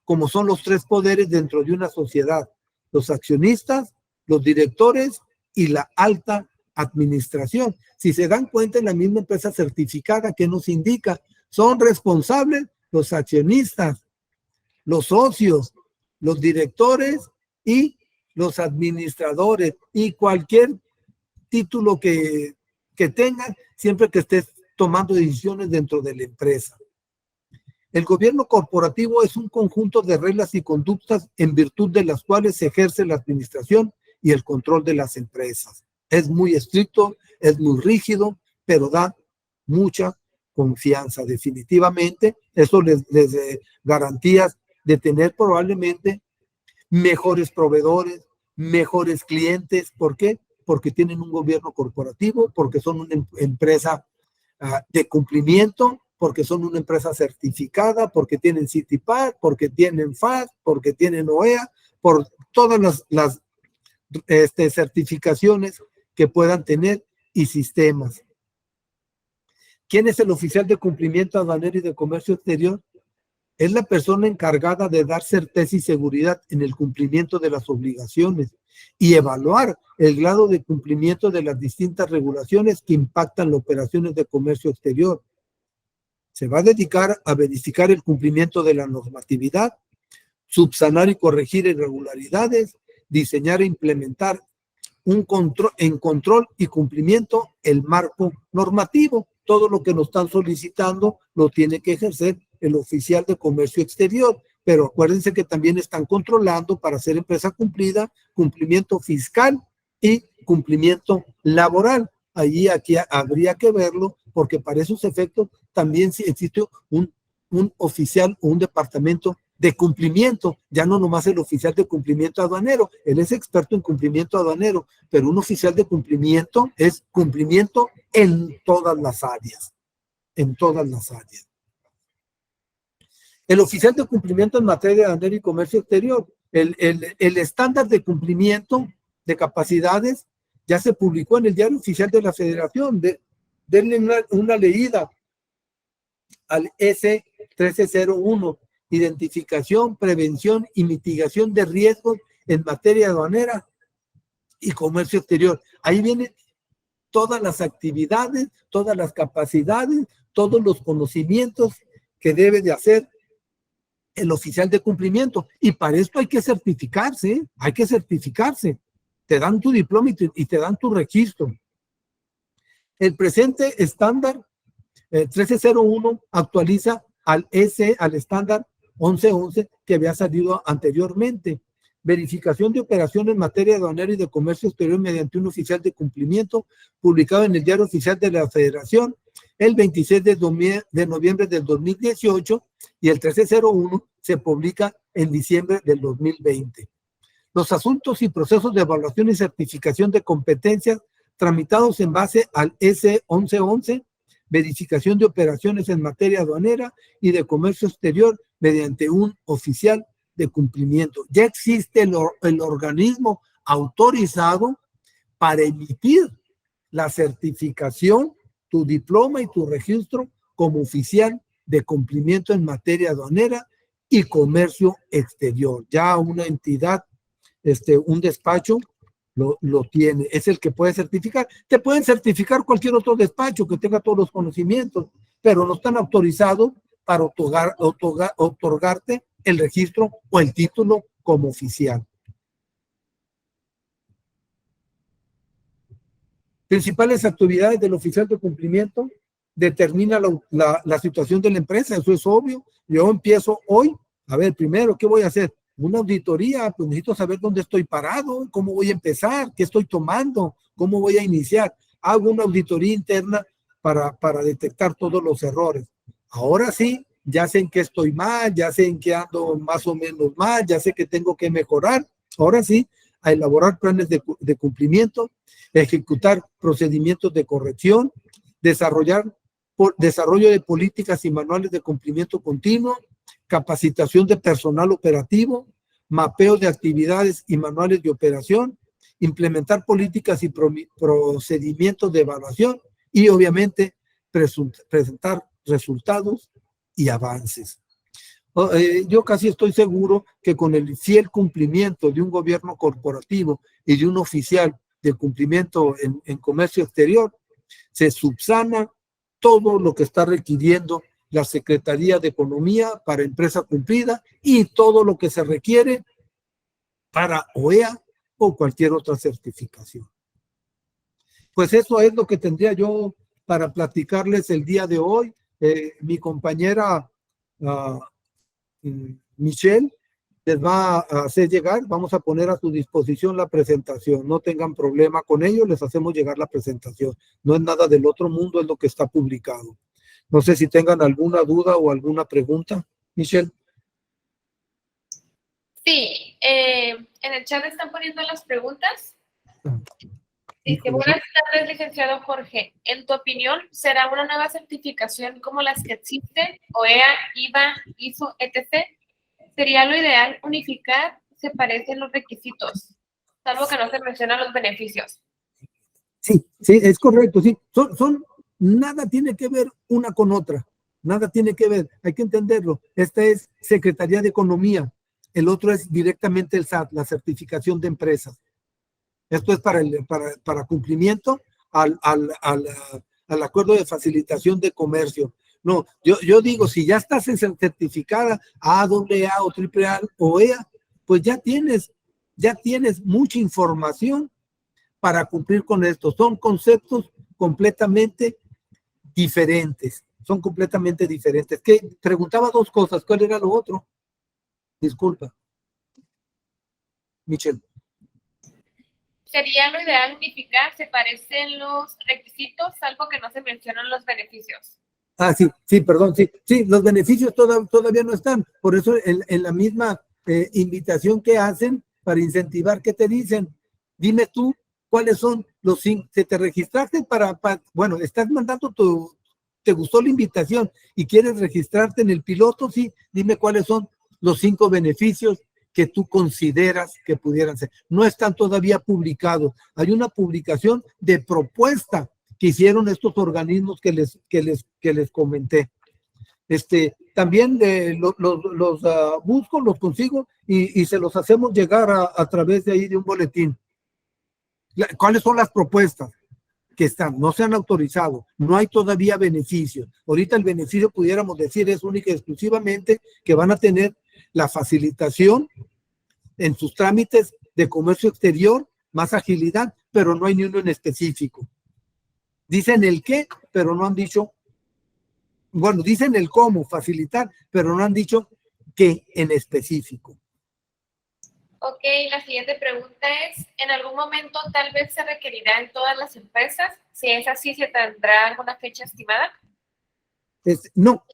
como son los tres poderes dentro de una sociedad: los accionistas, los directores y la alta administración. Si se dan cuenta, en la misma empresa certificada, ¿qué nos indica? Son responsables los accionistas, los socios, los directores y los administradores, y cualquier título que tengan, siempre que estés tomando decisiones dentro de la empresa. El gobierno corporativo es un conjunto de reglas y conductas en virtud de las cuales se ejerce la administración y el control de las empresas. Es muy estricto, es muy rígido, pero da mucha confianza. Definitivamente, eso les garantías de tener probablemente mejores proveedores, mejores clientes. ¿Por qué? Porque tienen un gobierno corporativo, porque son una empresa de cumplimiento, porque son una empresa certificada, porque tienen CITIPAC, porque tienen FAS, porque tienen OEA, por todas las certificaciones que puedan tener y sistemas. ¿Quién es el oficial de cumplimiento aduanero y de comercio exterior? Es la persona encargada de dar certeza y seguridad en el cumplimiento de las obligaciones y evaluar el grado de cumplimiento de las distintas regulaciones que impactan las operaciones de comercio exterior. Se va a dedicar a verificar el cumplimiento de la normatividad, subsanar y corregir irregularidades, diseñar e implementar control y cumplimiento el marco normativo. Todo lo que nos están solicitando lo tiene que ejercer el oficial de comercio exterior, pero acuérdense que también están controlando, para ser empresa cumplida, cumplimiento fiscal y cumplimiento laboral. Aquí habría que verlo, porque para esos efectos también existe un oficial o un departamento de cumplimiento, ya no nomás el oficial de cumplimiento aduanero. Él es experto en cumplimiento aduanero, pero un oficial de cumplimiento es cumplimiento en todas las áreas, en todas las áreas. El oficial de cumplimiento en materia de aduanero y comercio exterior, el estándar de cumplimiento de capacidades ya se publicó en el Diario Oficial de la Federación. Denle una leída al S1301, identificación, prevención y mitigación de riesgos en materia aduanera y comercio exterior. Ahí vienen todas las actividades, todas las capacidades, todos los conocimientos que debe de hacer el oficial de cumplimiento. Y para esto hay que certificarse, ¿eh? Hay que certificarse. Te dan tu diploma y te dan tu registro. El presente estándar 1301 actualiza al estándar 1111 que había salido anteriormente. Verificación de operaciones en materia aduanera y de comercio exterior mediante un oficial de cumplimiento, publicado en el Diario Oficial de la Federación el 26 de noviembre del 2018, y el 1301 se publica en diciembre del 2020. Los asuntos y procesos de evaluación y certificación de competencias tramitados en base al S1111, verificación de operaciones en materia aduanera y de comercio exterior mediante un oficial de cumplimiento. Ya existe el organismo autorizado para emitir la certificación, tu diploma y tu registro como oficial de cumplimiento en materia aduanera y comercio exterior. Ya una entidad, un despacho lo tiene, es el que puede certificar. Te pueden certificar cualquier otro despacho que tenga todos los conocimientos, pero no están autorizados para otorgarte el registro o el título como oficial. Principales actividades del oficial de cumplimiento: determina la situación de la empresa, eso es obvio. Yo empiezo hoy, a ver, primero, ¿qué voy a hacer? Una auditoría, pues necesito saber dónde estoy parado, cómo voy a empezar, qué estoy tomando, cómo voy a iniciar. Hago una auditoría interna para detectar todos los errores. Ahora sí, ya sé en qué estoy mal, ya sé en qué ando más o menos mal, ya sé que tengo que mejorar. Ahora sí, a elaborar planes de cumplimiento, ejecutar procedimientos de corrección, desarrollo de políticas y manuales de cumplimiento continuo, capacitación de personal operativo, mapeo de actividades y manuales de operación, implementar políticas y procedimientos de evaluación y obviamente presentar resultados y avances. Yo casi estoy seguro que con el fiel cumplimiento de un gobierno corporativo y de un oficial de cumplimiento en comercio exterior, se subsana todo lo que está requiriendo la Secretaría de Economía para empresa cumplida y todo lo que se requiere para OEA o cualquier otra certificación. Pues eso es lo que tendría yo para platicarles el día de hoy. Mi compañera Michelle les va a hacer llegar, vamos a poner a su disposición la presentación. No tengan problema con ello, les hacemos llegar la presentación. No es nada del otro mundo, es lo que está publicado. No sé si tengan alguna duda o alguna pregunta, Michelle. Sí, en el chat están poniendo las preguntas. Dice, buenas tardes, licenciado Jorge. En tu opinión, ¿será una nueva certificación como las que existen, OEA, IVA, ISO, etc.? ¿Sería lo ideal unificar? ¿Se parecen los requisitos? Salvo que no se mencionan los beneficios. Sí, sí, es correcto, sí. Nada tiene que ver una con otra. Nada tiene que ver, hay que entenderlo. Esta es Secretaría de Economía. El otro es directamente el SAT, la certificación de empresas. Esto es para cumplimiento al acuerdo de facilitación de comercio. No, yo digo, si ya estás en certificada AA o AAA o EA, pues ya tienes mucha información para cumplir con esto. Son conceptos completamente diferentes. Son completamente diferentes. Que preguntaba dos cosas. ¿Cuál era lo otro? Disculpa. Michelle. ¿Sería lo ideal unificar? ¿Se parecen los requisitos, salvo que no se mencionan los beneficios? Sí, perdón, sí, los beneficios todavía no están. Por eso en la misma invitación que hacen para incentivar, ¿qué te dicen? Dime tú cuáles son los 5, si te registraste bueno, estás mandando te gustó la invitación y quieres registrarte en el piloto, sí, dime cuáles son los 5 beneficios que tú consideras que pudieran ser. No están todavía publicados. Hay una publicación de propuesta que hicieron estos organismos que les comenté. También los busco, los consigo y se los hacemos llegar a través de ahí de un boletín. ¿Cuáles son las propuestas que están? No se han autorizado, no hay todavía beneficios. Ahorita el beneficio, pudiéramos decir, es única y exclusivamente que van a tener la facilitación en sus trámites de comercio exterior, más agilidad, pero no hay ni uno en específico. Dicen el qué, pero no han dicho, bueno, dicen el cómo, facilitar, pero no han dicho qué en específico. Ok, la siguiente pregunta es, ¿en algún momento tal vez se requerirá en todas las empresas? Si es así, ¿se tendrá alguna fecha estimada? No,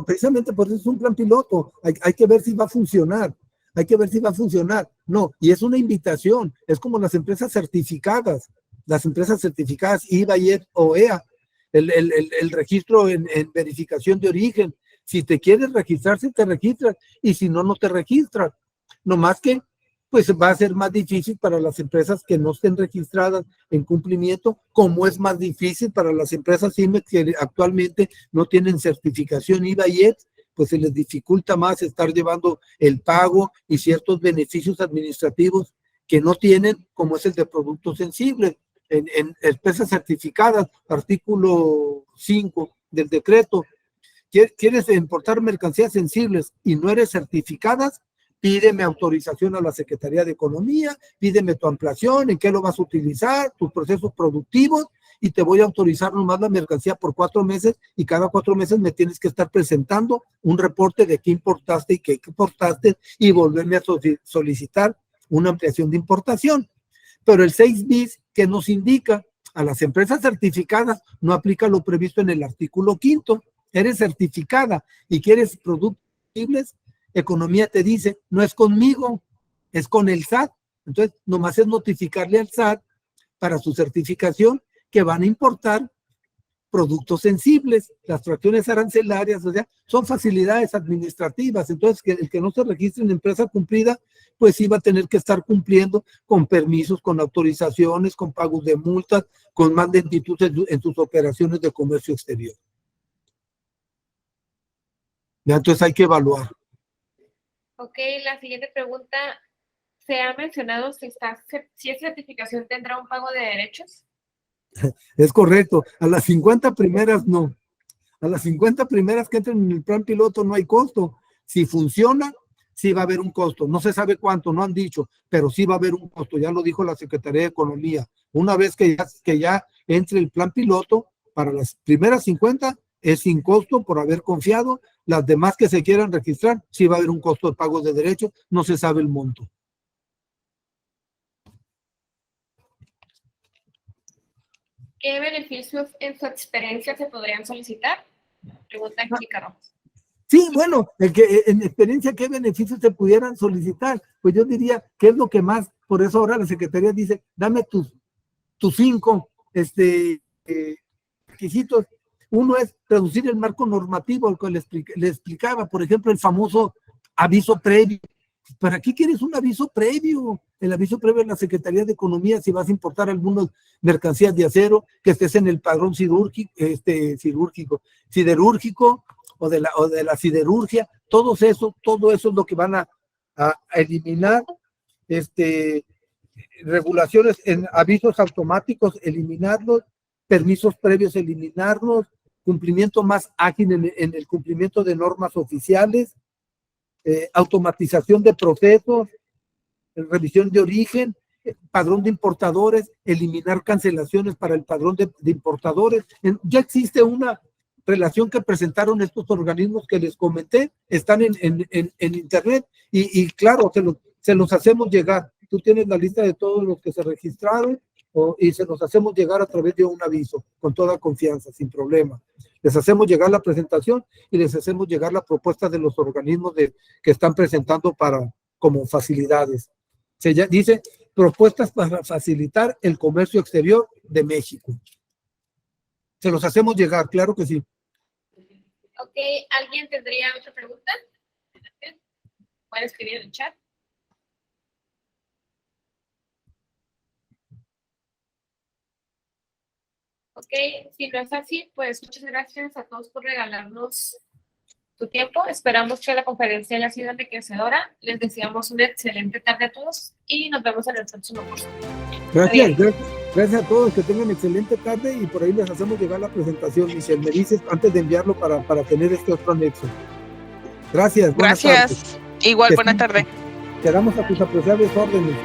precisamente por eso es un plan piloto. Hay que ver si va a funcionar. Hay que ver si va a funcionar. No, y es una invitación. Es como las empresas certificadas. Las empresas certificadas IVA, IEP o EA. El registro en verificación de origen. Si te quieres registrar, te registras. Y si no, no te registras. No más que pues va a ser más difícil para las empresas que no estén registradas en cumplimiento, como es más difícil para las empresas IMEX que actualmente no tienen certificación IVA y ET, pues se les dificulta más estar llevando el pago y ciertos beneficios administrativos que no tienen, como es el de productos sensibles. En empresas certificadas, artículo 5 del decreto, quieres importar mercancías sensibles y no eres certificadas, pídeme autorización a la Secretaría de Economía, pídeme tu ampliación, en qué lo vas a utilizar, tus procesos productivos, y te voy a autorizar nomás la mercancía por 4 meses, y cada 4 meses me tienes que estar presentando un reporte de qué importaste y qué exportaste, y volverme a solicitar una ampliación de importación. Pero el 6 bis que nos indica a las empresas certificadas no aplica lo previsto en el artículo 5º. Eres certificada y quieres productos posibles, Economía te dice, no es conmigo, es con el SAT. Entonces, nomás es notificarle al SAT para su certificación que van a importar productos sensibles, las fracciones arancelarias, o sea, son facilidades administrativas. Entonces, el que no se registre en empresa cumplida, pues sí va a tener que estar cumpliendo con permisos, con autorizaciones, con pagos de multas, con más lentitud en sus operaciones de comercio exterior. Ya, entonces hay que evaluar. Ok, la siguiente pregunta, ¿se ha mencionado si esa certificación tendrá un pago de derechos? Es correcto, a las 50 primeras no. A las 50 primeras que entren en el plan piloto no hay costo. Si funciona, sí va a haber un costo. No se sabe cuánto, no han dicho, pero sí va a haber un costo. Ya lo dijo la Secretaría de Economía. Una vez que ya entre el plan piloto, para las primeras 50 es sin costo por haber confiado. Las demás que se quieran registrar, sí va a haber un costo de pago de derechos, no se sabe el monto. ¿Qué beneficios en su experiencia se podrían solicitar? Pregunta Angélica Ramos. Sí, bueno, en experiencia, ¿qué beneficios se pudieran solicitar? Pues yo diría, ¿qué es lo que más? Por eso ahora la Secretaría dice, dame tus 5 requisitos. Uno es reducir el marco normativo, al que le explicaba, por ejemplo, el famoso aviso previo. ¿Para qué quieres un aviso previo? El aviso previo en la Secretaría de Economía, si vas a importar algunas mercancías de acero, que estés en el padrón siderúrgico, o de la siderurgia, todo eso es lo que van a eliminar. Regulaciones en avisos automáticos, eliminarlos, permisos previos, eliminarlos, cumplimiento más ágil en el cumplimiento de normas oficiales, automatización de procesos, revisión de origen, padrón de importadores, eliminar cancelaciones para el padrón de importadores. Ya existe una relación que presentaron estos organismos que les comenté, están en internet y claro, se los hacemos llegar. Tú tienes la lista de todos los que se registraron y se los hacemos llegar a través de un aviso, con toda confianza, sin problema. Les hacemos llegar la presentación y les hacemos llegar la propuesta de los organismos que están presentando como facilidades. Dice, propuestas para facilitar el comercio exterior de México. Se los hacemos llegar, claro que sí. Ok, ¿alguien tendría otra pregunta? Pueden escribir en el chat. Ok, si no es así, pues muchas gracias a todos por regalarnos tu tiempo. Esperamos que la conferencia haya sido enriquecedora. Les deseamos una excelente tarde a todos y nos vemos en el próximo curso. Gracias a todos, que tengan excelente tarde y por ahí les hacemos llegar la presentación. Michelle, me dices antes de enviarlo para tener este otro anexo. Gracias. Gracias. Igual, buena tarde. Quedamos a tus apreciables órdenes.